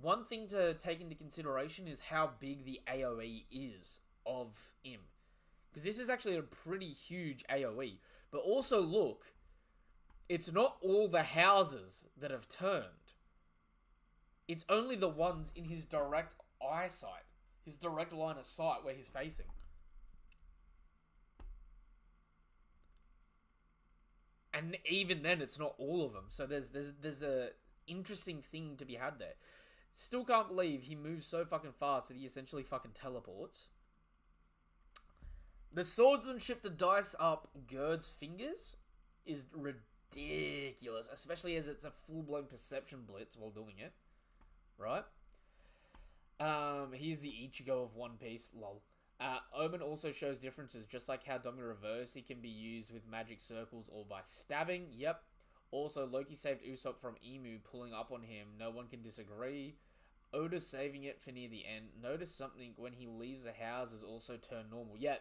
one thing to take into consideration is how big the AoE is of Im. Because this is actually a pretty huge AoE. But also look, it's not all the houses that have turned. It's only the ones in his direct eyesight. His direct line of sight where he's facing. And even then, it's not all of them. So there's a interesting thing to be had there. Still can't believe he moves so fucking fast that he essentially fucking teleports. The swordsmanship to dice up Gerd's fingers is ridiculous. Especially as it's a full-blown perception blitz while doing it. Right? Here's the Ichigo of One Piece. Lol. Omen also shows differences, just like how Domi Reverse, he can be used with magic circles or by stabbing. Yep. Also, Loki saved Usopp from Emu pulling up on him. No one can disagree. Oda saving it for near the end. Notice something when he leaves the houses also turn normal. Yeah,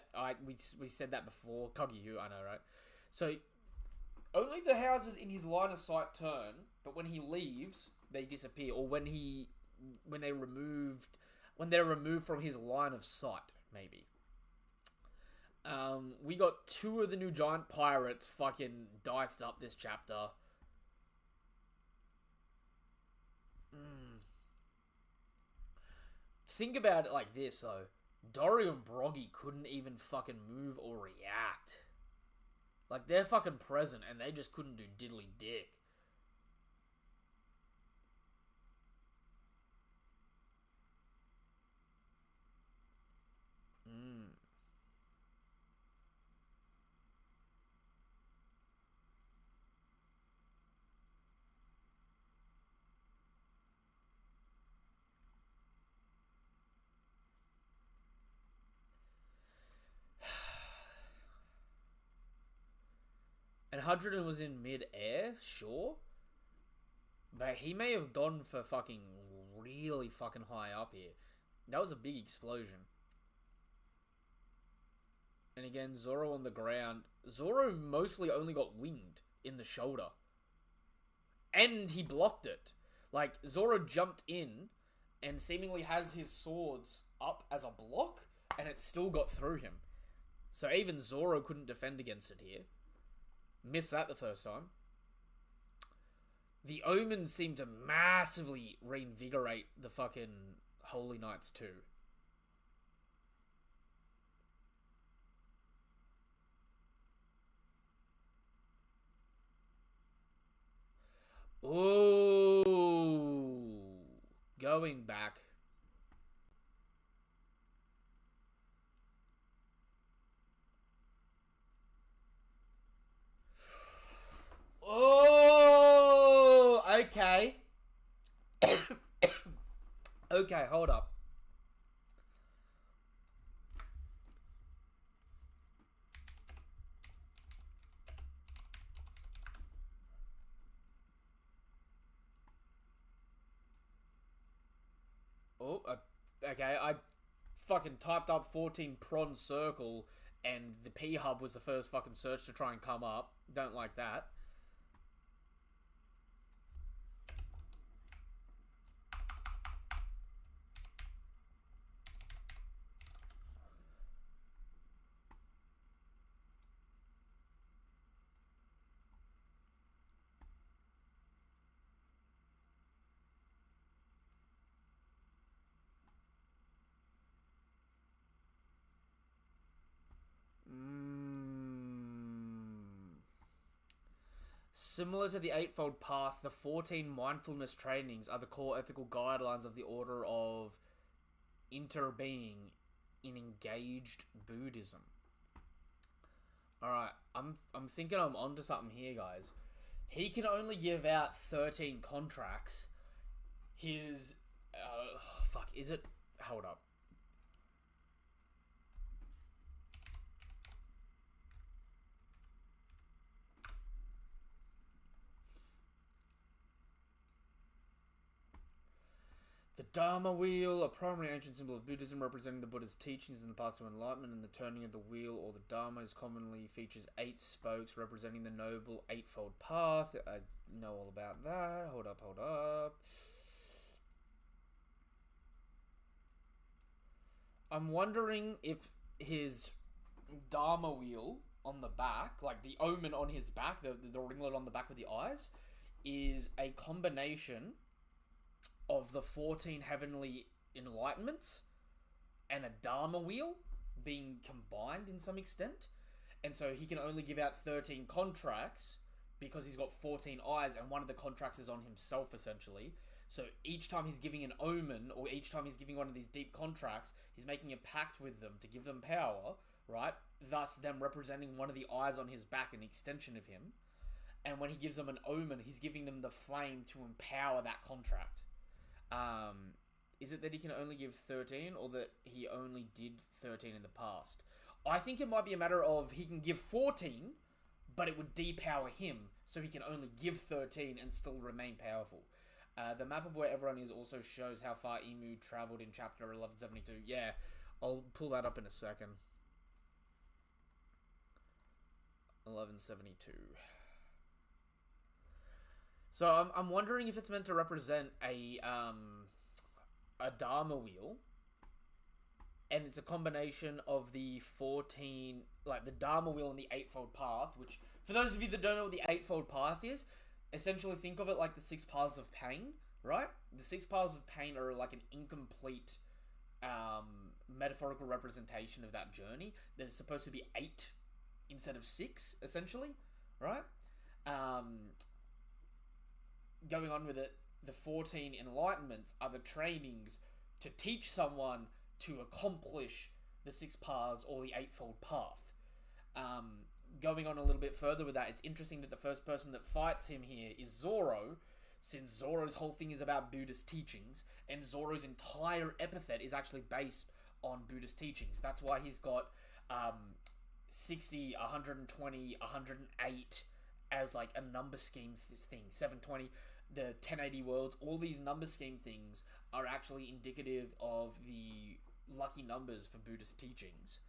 we said that before. Kageyu, I know, right? So, only the houses in his line of sight turn, but when he leaves, they disappear. Or when they're removed from his line of sight, maybe. We got 2 of the new giant pirates fucking diced up this chapter. Think about it like this, though. Dory and Broggy couldn't even fucking move or react. Like, they're fucking present and they just couldn't do diddly dick. Mm. And Hudson was in mid-air, sure. But he may have gone for fucking really fucking high up here. That was a big explosion. And again, Zoro on the ground. Zoro mostly only got winged in the shoulder. And he blocked it. Like, Zoro jumped in and seemingly has his swords up as a block, and it still got through him. So even Zoro couldn't defend against it here. Missed that the first time. The Omen seemed to massively reinvigorate the fucking Holy Knights too. Ooh. Going back. Oh, okay. Okay, hold up. Oh, okay, I fucking typed up 14 prawn circle and the P hub was the first fucking search to try and come up. Don't like that. Similar to the Eightfold Path, the 14 mindfulness trainings are the core ethical guidelines of the order of interbeing in engaged Buddhism. Alright, I'm thinking I'm onto something here, guys. He can only give out 13 contracts. His... fuck, is it... Hold up. The Dharma wheel, a primary ancient symbol of Buddhism representing the Buddha's teachings in the path to enlightenment, and the turning of the wheel or the Dharma is commonly features 8 spokes representing the noble eightfold path. I know all about that. Hold up, hold up. I'm wondering if his Dharma wheel on the back, like the omen on his back, the ringlet on the back with the eyes, is a combination of the 14 heavenly enlightenments and a Dharma wheel being combined in some extent. And so he can only give out 13 contracts because he's got 14 eyes, and one of the contracts is on himself, essentially. So each time he's giving an omen, or each time he's giving one of these deep contracts, he's making a pact with them to give them power, right? Thus, them representing one of the eyes on his back, an extension of him. And when he gives them an omen, he's giving them the flame to empower that contract. Is it that he can only give 13, or that he only did 13 in the past? I think it might be a matter of he can give 14, but it would depower him, so he can only give 13 and still remain powerful. The map of where everyone is also shows how far Emu travelled in chapter 1172. Yeah, I'll pull that up in a second. 1172. So I'm wondering if it's meant to represent a Dharma wheel, and it's a combination of the 14, like the Dharma wheel and the Eightfold Path, which, for those of you that don't know what the Eightfold Path is, essentially think of it like the 6 paths of pain, right? The 6 paths of pain are like an incomplete metaphorical representation of that journey. There's supposed to be 8 instead of 6, essentially, right? Going on with it, the 14 enlightenments are the trainings to teach someone to accomplish the 6 paths or the eightfold path. Going on a little bit further with that, it's interesting that the first person that fights him here is Zoro, since Zoro's whole thing is about Buddhist teachings, and Zoro's entire epithet is actually based on Buddhist teachings. That's why he's got 60, 120, 108 as like a number scheme thing. 720, the 1080 worlds, all these number scheme things are actually indicative of the lucky numbers for Buddhist teachings.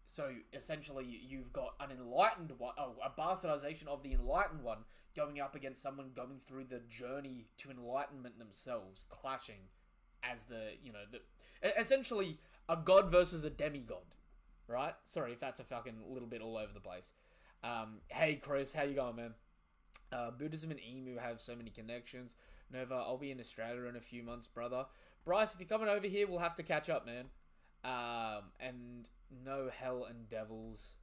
So essentially, you've got an enlightened one, a bastardization of the enlightened one going up against someone going through the journey to enlightenment themselves, clashing as essentially a god versus a demigod, right? Sorry if that's a fucking little bit all over the place. Hey Chris, how you going, man? Buddhism and Emu have so many connections. Nova, I'll be in Australia in a few months, brother. Bryce, if you're coming over here, we'll have to catch up, man. And no hell and devils.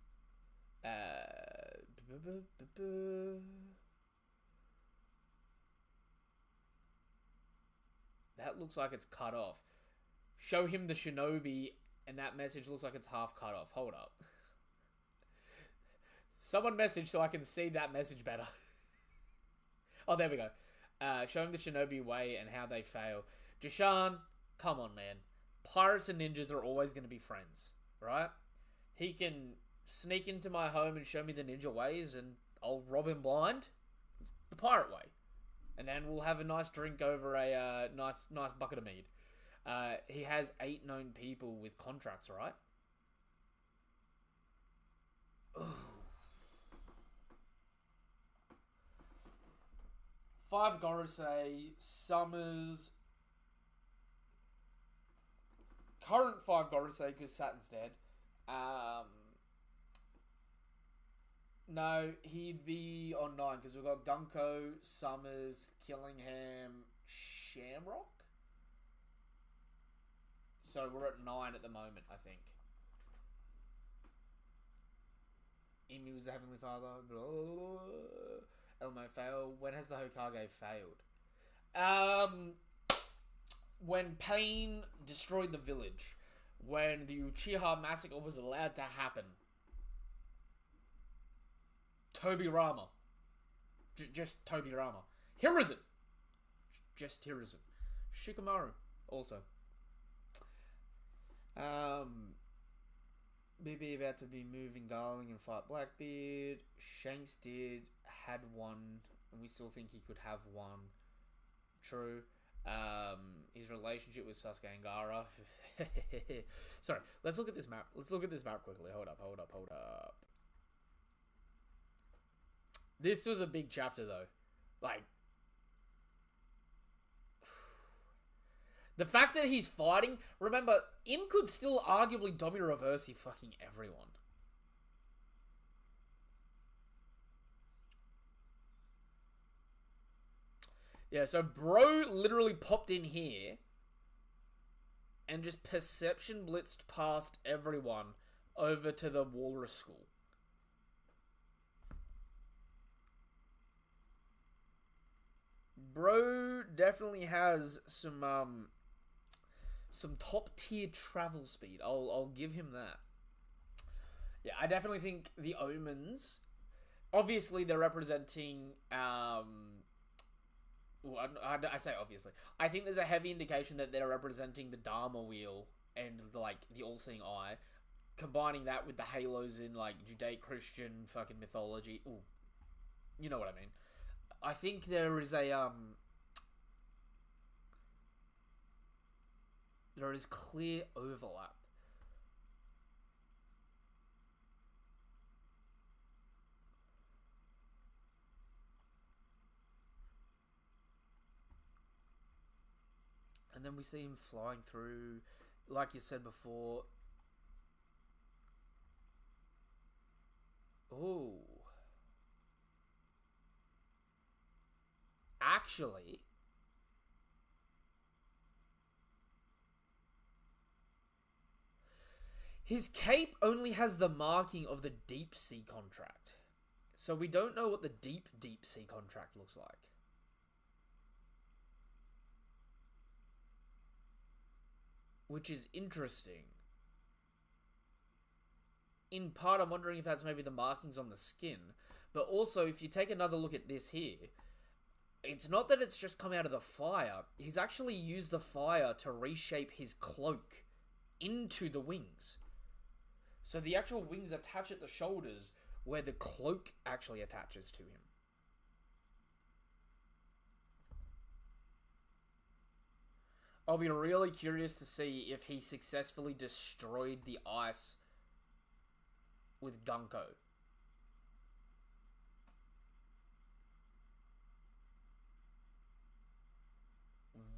That looks like it's cut off. Show him the shinobi, and that message looks like it's half cut off. Hold up. Someone message so I can see that message better. Oh, there we go. Show him the shinobi way and how they fail. Jashan, come on, man. Pirates and ninjas are always going to be friends, right? He can sneak into my home and show me the ninja ways, and I'll rob him blind. The pirate way. And then we'll have a nice drink over a nice bucket of mead. He has 8 known people with contracts, right? Ooh. 5 Gorosei, Summers. Current 5 Gorosei because Saturn's dead. No, he'd be on 9 because we've got Gunko, Summers, Killingham, Shamrock. So we're at 9 at the moment, I think. Emi was the Heavenly Father. Elmo failed. When has the Hokage failed? When Pain destroyed the village. When the Uchiha massacre was allowed to happen. Tobirama. Just Tobirama. Hiruzen. Just Hiruzen. Shikamaru. Also. BB about to be moving Garling and fight Blackbeard. Shanks had 1, and we still think he could have 1. True. His relationship with Sasuke and Gaara. Sorry, let's look at this map. Let's look at this map quickly. Hold up. This was a big chapter though. Like, the fact that he's fighting, remember, Im could still arguably Domi-reverse fucking everyone. Yeah, so bro literally popped in here and just perception blitzed past everyone over to the Walrus School. Bro definitely has some top tier travel speed. I'll give him that. Yeah, I definitely think the Omens, obviously they're representing well, I say obviously. I think there's a heavy indication that they're representing the Dharma wheel and like the all-seeing eye, combining that with the halos in like Judeo-Christian fucking mythology. Ooh, you know what I mean. I think there is a there is clear overlap. And then we see him flying through, like you said before. Oh. Actually, His cape only has the marking of the deep sea contract. So we don't know what the deep sea contract looks like. Which is interesting. In part, I'm wondering if that's maybe the markings on the skin. But also, if you take another look at this here, it's not that it's just come out of the fire. He's actually used the fire to reshape his cloak into the wings. So the actual wings attach at the shoulders where the cloak actually attaches to him. I'll be really curious to see if he successfully destroyed the ice with Gunko.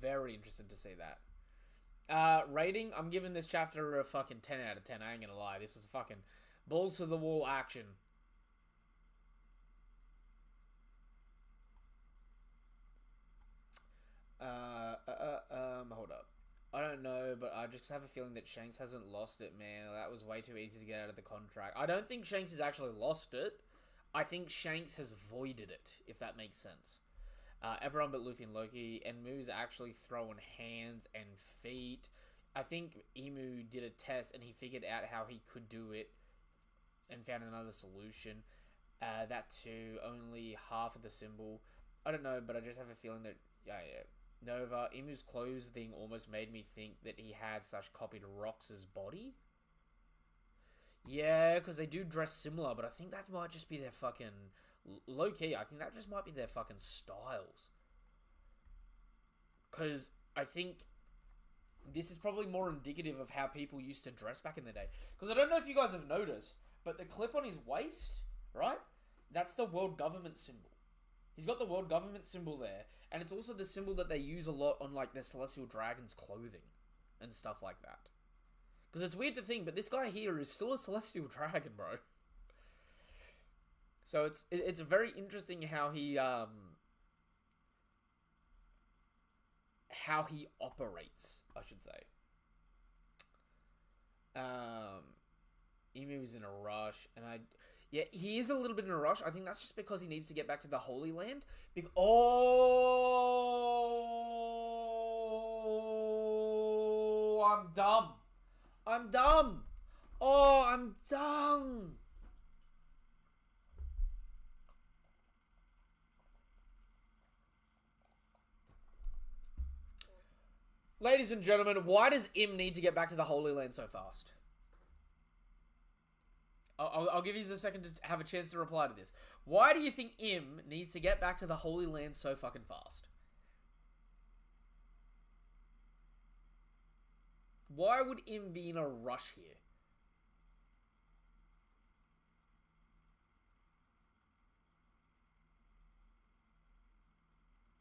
Very interested to see that. Rating, I'm giving this chapter a fucking 10 out of 10. I ain't gonna lie. This was fucking balls to the wall action. Hold up. I don't know, but I just have a feeling that Shanks hasn't lost it, man. That was way too easy to get out of the contract. I don't think Shanks has actually lost it. I think Shanks has voided it, if that makes sense. Everyone but Luffy and Loki. Enmu's actually throwing hands and feet. I think Emu did a test and he figured out how he could do it and found another solution. That too, only half of the symbol. I don't know, but I just have a feeling that... Yeah. Nova, Emu's clothing almost made me think that he had such copied Rox's body. Yeah, because they do dress similar, but I think that might just be their fucking... Low-key, I think that just might be their fucking styles. Because I think this is probably more indicative of how people used to dress back in the day. Because I don't know if you guys have noticed, but the clip on his waist, right? That's the world government symbol. He's got the world government symbol there, and it's also the symbol that they use a lot on, like, their Celestial Dragon's clothing and stuff like that. Because it's weird to think, but this guy here is still a Celestial Dragon, bro. So it's very interesting how he operates, I should say. Emu's in a rush, and yeah, he is a little bit in a rush. I think that's just because he needs to get back to the Holy Land. Oh, I'm dumb. I'm dumb. Oh, I'm dumb. Ladies and gentlemen, why does Im need to get back to the Holy Land so fast? I'll give you a second to have a chance to reply to this. Why do you think Im needs to get back to the Holy Land so fucking fast? Why would Im be in a rush here?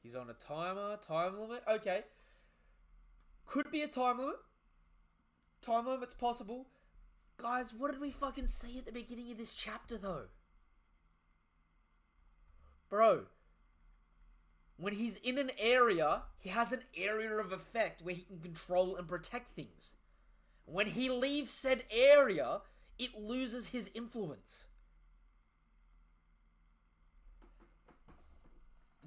He's on a time limit. Okay. Could be a time limit. Time limit's possible. Guys, what did we fucking see at the beginning of this chapter, though? Bro. When he's in an area, he has an area of effect where he can control and protect things. When he leaves said area, it loses his influence.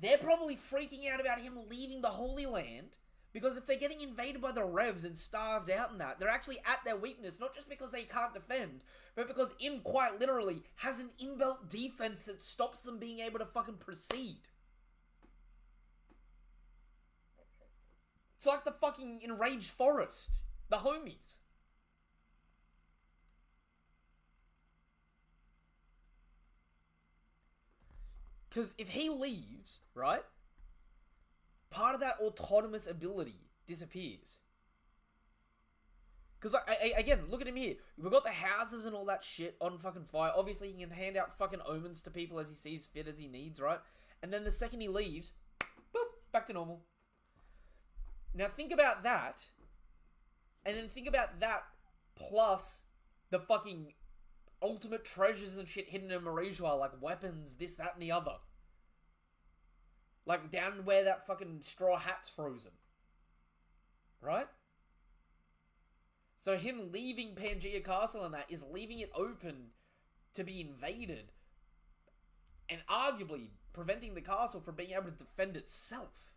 They're probably freaking out about him leaving the Holy Land. Because if they're getting invaded by the Revs and starved out and that, they're actually at their weakness, not just because they can't defend, but because Im quite literally has an inbuilt defense that stops them being able to fucking proceed. It's like the fucking enraged forest. The homies. Because if he leaves, right? Part of that autonomous ability disappears. Because, again, look at him here. We've got the houses and all that shit on fucking fire. Obviously, he can hand out fucking omens to people as he sees fit, as he needs, right? And then the second he leaves, boop, back to normal. Now, think about that. And then think about that plus the fucking ultimate treasures and shit hidden in Marijua, like weapons, this, that, and the other. Like, down where that fucking straw hat's frozen. Right? So him leaving Pangaea Castle and that is leaving it open to be invaded. And arguably preventing the castle from being able to defend itself.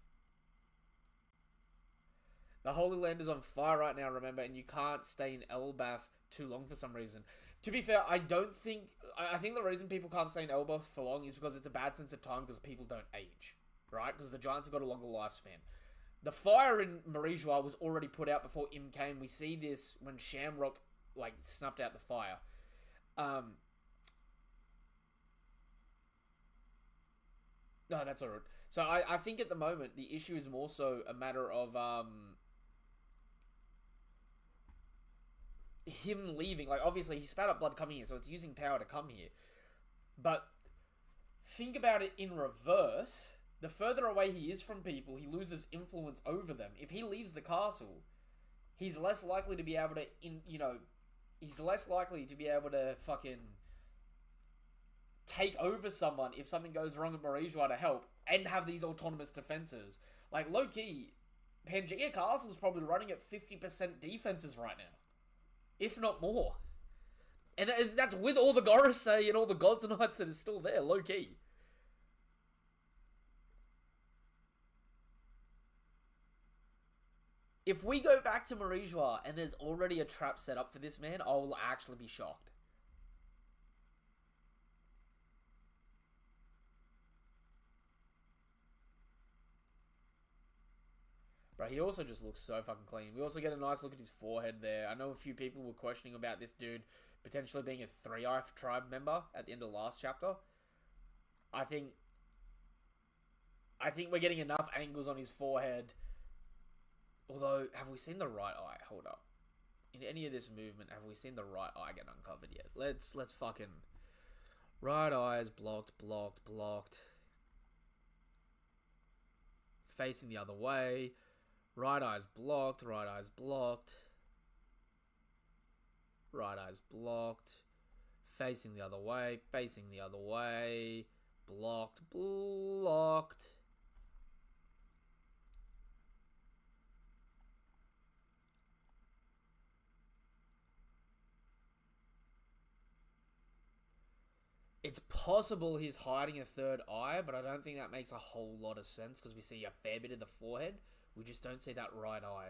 The Holy Land is on fire right now, remember, and you can't stay in Elbaf too long for some reason. To be fair, I think the reason people can't stay in Elbaf for long is because it's a bad sense of time because people don't age, right? Because the giants have got a longer lifespan. The fire in Marie-Joie was already put out before Im came. We see this when Shamrock, like, snuffed out the fire. No, that's alright. So I think at the moment, the issue is more so a matter of, him leaving. Like, obviously, he spat up blood coming here, so it's using power to come here. But think about it in reverse. The further away he is from people, he loses influence over them. If he leaves the castle, he's less likely to be able to, he's less likely to be able to fucking take over someone if something goes wrong at Marie-Joie to help, and have these autonomous defenses. Like, low-key, Pangaea Castle's probably running at 50% defenses right now. If not more. And that's with all the Gorosei and all the Gods and Knights that is still there, low-key. If we go back to Marie-Joie and there's already a trap set up for this man, I will actually be shocked. Bro, he also just looks so fucking clean. We also get a nice look at his forehead there. I know a few people were questioning about this dude potentially being a Three-Eye tribe member at the end of the last chapter. I think we're getting enough angles on his forehead. Although, have we seen the right eye? Hold up. In any of this movement, have we seen the right eye get uncovered yet? Let's fucking... Right eye is blocked. Facing the other way. Right eye's blocked. Right eye's blocked. Facing the other way. Blocked. It's possible he's hiding a third eye, but I don't think that makes a whole lot of sense because we see a fair bit of the forehead. We just don't see that right eye.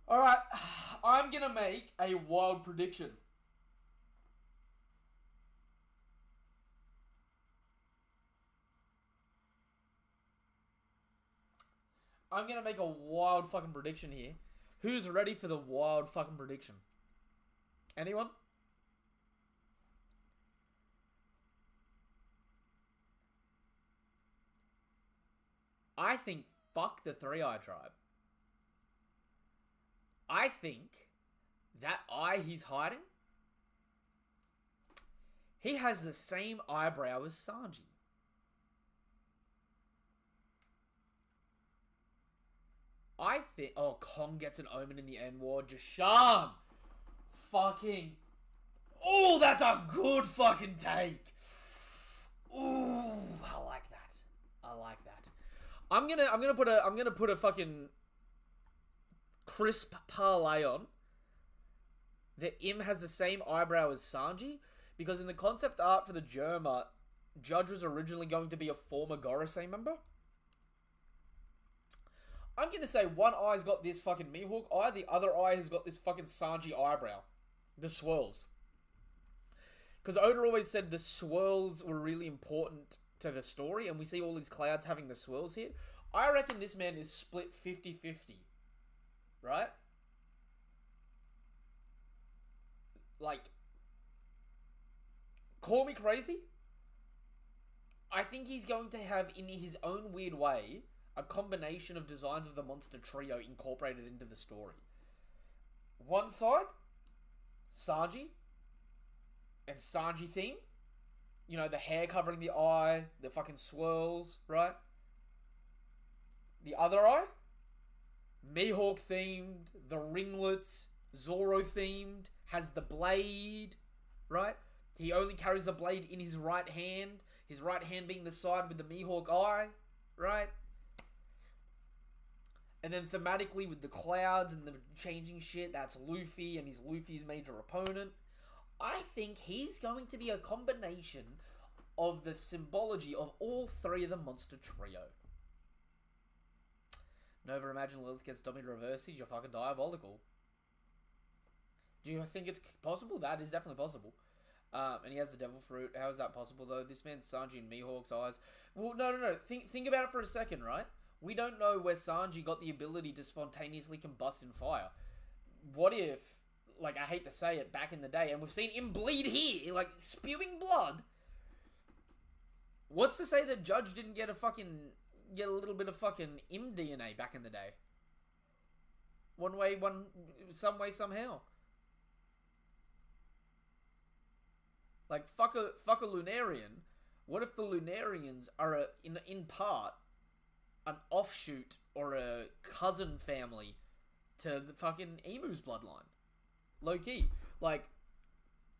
Alright, I'm gonna make a wild prediction. I'm gonna make a wild fucking prediction here. Who's ready for the wild fucking prediction? Anyone? I think fuck the Three-Eye tribe. I think that eye he's hiding, he has the same eyebrow as Sanji. I think... Oh, Kong gets an omen in the end war. Jashan! Fucking... Oh, that's a good fucking take. Ooh, I like that. I'm gonna put a fucking crisp parlay on that Im has the same eyebrow as Sanji, because in the concept art for the Germa, Judge was originally going to be a former Gorosei member. I'm gonna say one eye's got this fucking Mihawk eye, the other eye has got this fucking Sanji eyebrow. The swirls. Because Oda always said the swirls were really important to the story, and we see all these clouds having the swirls here. I reckon this man is split 50-50. Right? Like, call me crazy. I think he's going to have, in his own weird way, a combination of designs of the monster trio incorporated into the story. One side, Sanji, and Sanji theme. You know, the hair covering the eye, the fucking swirls, right? The other eye, Mihawk themed, the ringlets, Zoro themed, has the blade, right? He only carries the blade in his right hand. His right hand being the side with the Mihawk eye, right? And then thematically with the clouds and the changing shit, that's Luffy and he's Luffy's major opponent. I think he's going to be a combination of the symbology of all three of the monster trio. Never imagine Lilith gets Domi reversed. You're fucking diabolical. Do you think it's possible? That is definitely possible. And he has the devil fruit. How is that possible, though? This man's Sanji in Mihawk's eyes. Well, no. Think about it for a second, right? We don't know where Sanji got the ability to spontaneously combust in fire. What if, like, I hate to say it, back in the day, and we've seen him bleed here, like, spewing blood. What's to say that Judge didn't get a little bit of fucking Im DNA back in the day? Some way, somehow. Like, fuck a Lunarian. What if the Lunarians are, in part, an offshoot or a cousin family to the fucking Emu's bloodline? Low-key. Like,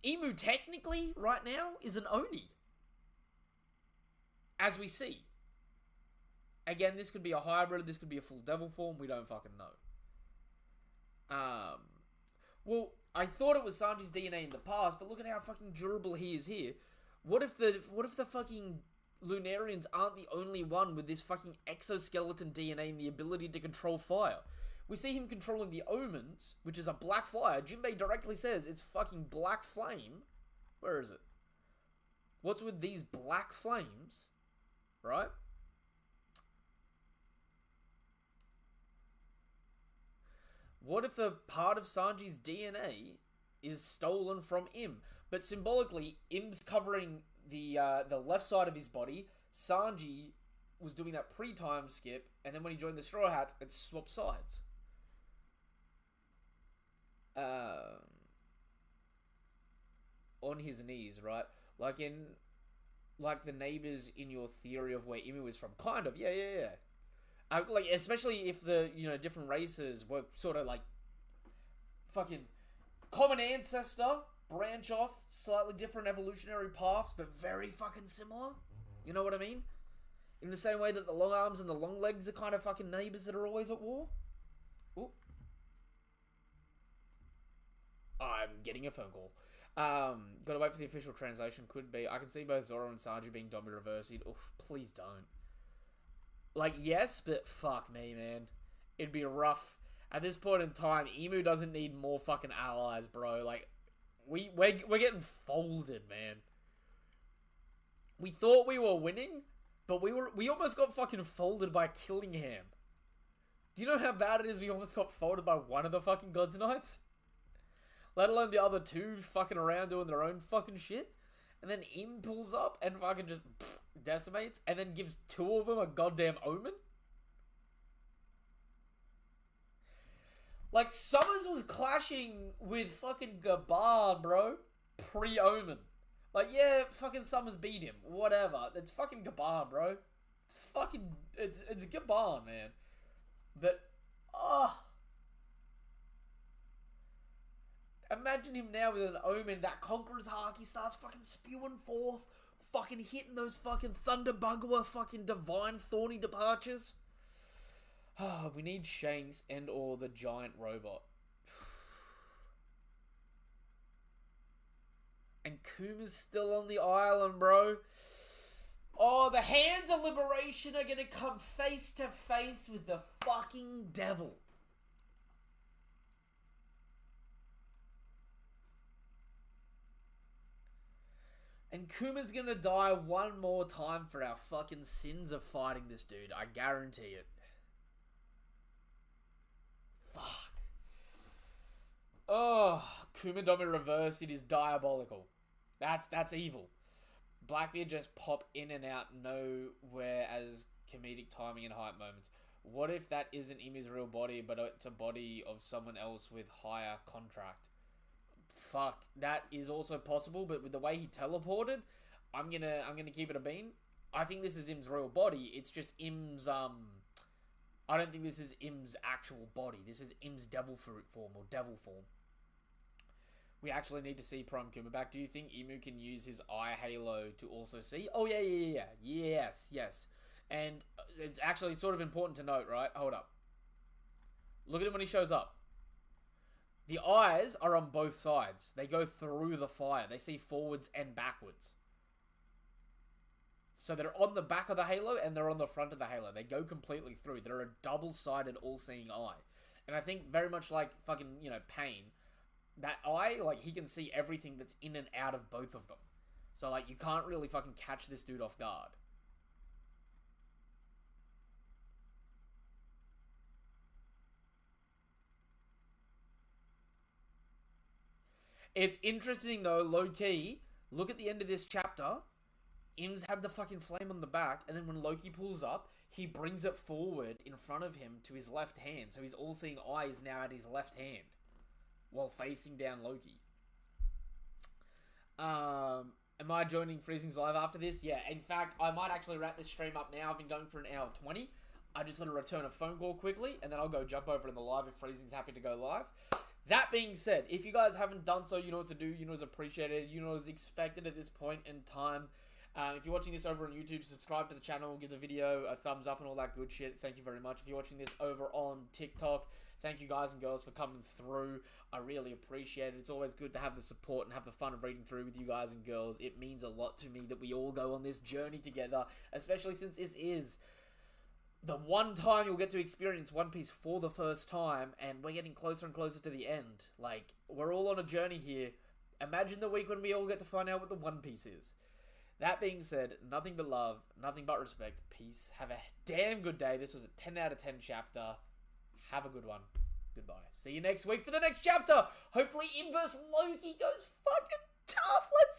Emu technically, right now, is an Oni. As we see. Again, this could be a hybrid, this could be a full devil form, we don't fucking know. Well, I thought it was Sanji's DNA in the past, but look at how fucking durable he is here. What if the fucking Lunarians aren't the only one with this fucking exoskeleton DNA and the ability to control fire? We see him controlling the Omens, which is a black fire. Jinbei directly says it's fucking black flame. Where is it? What's with these black flames? Right? What if a part of Sanji's DNA is stolen from Im? But symbolically, Im's covering the left side of his body. Sanji was doing that pre-time skip, and then when he joined the Straw Hats, it swapped sides. On his knees, right? Like the neighbors in your theory of where Imu is from. Kind of, yeah. Like, especially if the, different races were sort of like fucking common ancestor, branch off, slightly different evolutionary paths, but very fucking similar. You know what I mean? In the same way that the long arms and the long legs are kind of fucking neighbors that are always at war. Ooh. I'm getting a phone call. Gotta wait for the official translation. Could be. I can see both Zoro and Sanji being Domi reversed. Oof, please don't. Like, yes, but fuck me, man. It'd be rough. At this point in time, Emu doesn't need more fucking allies, bro. Like, we're getting folded, man. We thought we were winning, but we almost got fucking folded by Killingham. Do you know how bad it is we almost got folded by one of the fucking Gods Knights? Let alone the other two fucking around doing their own fucking shit. And then Im pulls up and fucking just decimates, and then gives two of them a goddamn omen. Like, Summers was clashing with fucking Gaban, bro. Pre-omen. Like, yeah, fucking Summers beat him. Whatever. It's fucking Gaban, bro. It's fucking... It's Gaban, man. But... Imagine him now with an omen. That Conqueror's Haki starts fucking spewing forth. Fucking hitting those fucking Thunder Bugwa fucking divine thorny departures. We need Shanks and or the giant robot. And Kuma's still on the island, bro. Oh, the Hands of Liberation are gonna come face to face with the fucking devil. And Kuma's gonna die one more time for our fucking sins of fighting this dude. I guarantee it. Fuck. Oh, Kuma Domi reverse. It is diabolical. That's evil. Blackbeard just pop in and out nowhere as comedic timing and hype moments. What if that isn't Imi's real body, but it's a body of someone else with higher contract? Fuck, that is also possible, but with the way he teleported, I'm gonna keep it a bean. I think this is Im's real body. It's just Im's I don't think this is Im's actual body. This is Im's devil fruit form or devil form. We actually need to see Prime Kuma back. Do you think Emu can use his eye halo to also see? Oh, yeah. Yes. And it's actually sort of important to note, right? Hold up. Look at him when he shows up. The eyes are on both sides. They go through the fire. They see forwards and backwards. So they're on the back of the halo and they're on the front of the halo. They go completely through. They're a double-sided, all-seeing eye. And I think very much like fucking, Pain, that eye, like, he can see everything that's in and out of both of them. So, like, you can't really fucking catch this dude off guard. It's interesting, though, low-key. Look at the end of this chapter. Im's had the fucking flame on the back, and then when Loki pulls up, he brings it forward in front of him to his left hand. So his all-seeing eye is now at his left hand, while facing down Loki. Am I joining Freezing's live after this? Yeah, in fact, I might actually wrap this stream up now. I've been going for an hour 20. I just got to return a phone call quickly, and then I'll go jump over in the live if Freezing's happy to go live. That being said, if you guys haven't done so, you know what to do. You know what's appreciated. You know what's expected at this point in time. If you're watching this over on YouTube, subscribe to the channel, give the video a thumbs up and all that good shit. Thank you very much. If you're watching this over on TikTok, thank you guys and girls for coming through. I really appreciate it. It's always good to have the support and have the fun of reading through with you guys and girls. It means a lot to me that we all go on this journey together, especially since this is the one time you'll get to experience One Piece for the first time, and we're getting closer and closer to the end. Like, we're all on a journey here. Imagine the week when we all get to find out what the One Piece is. That being said, nothing but love, nothing but respect. Peace. Have a damn good day. This was a 10 out of 10 chapter. Have a good one. Goodbye. See you next week for the next chapter. Hopefully Inverse Loki goes fucking tough. Let's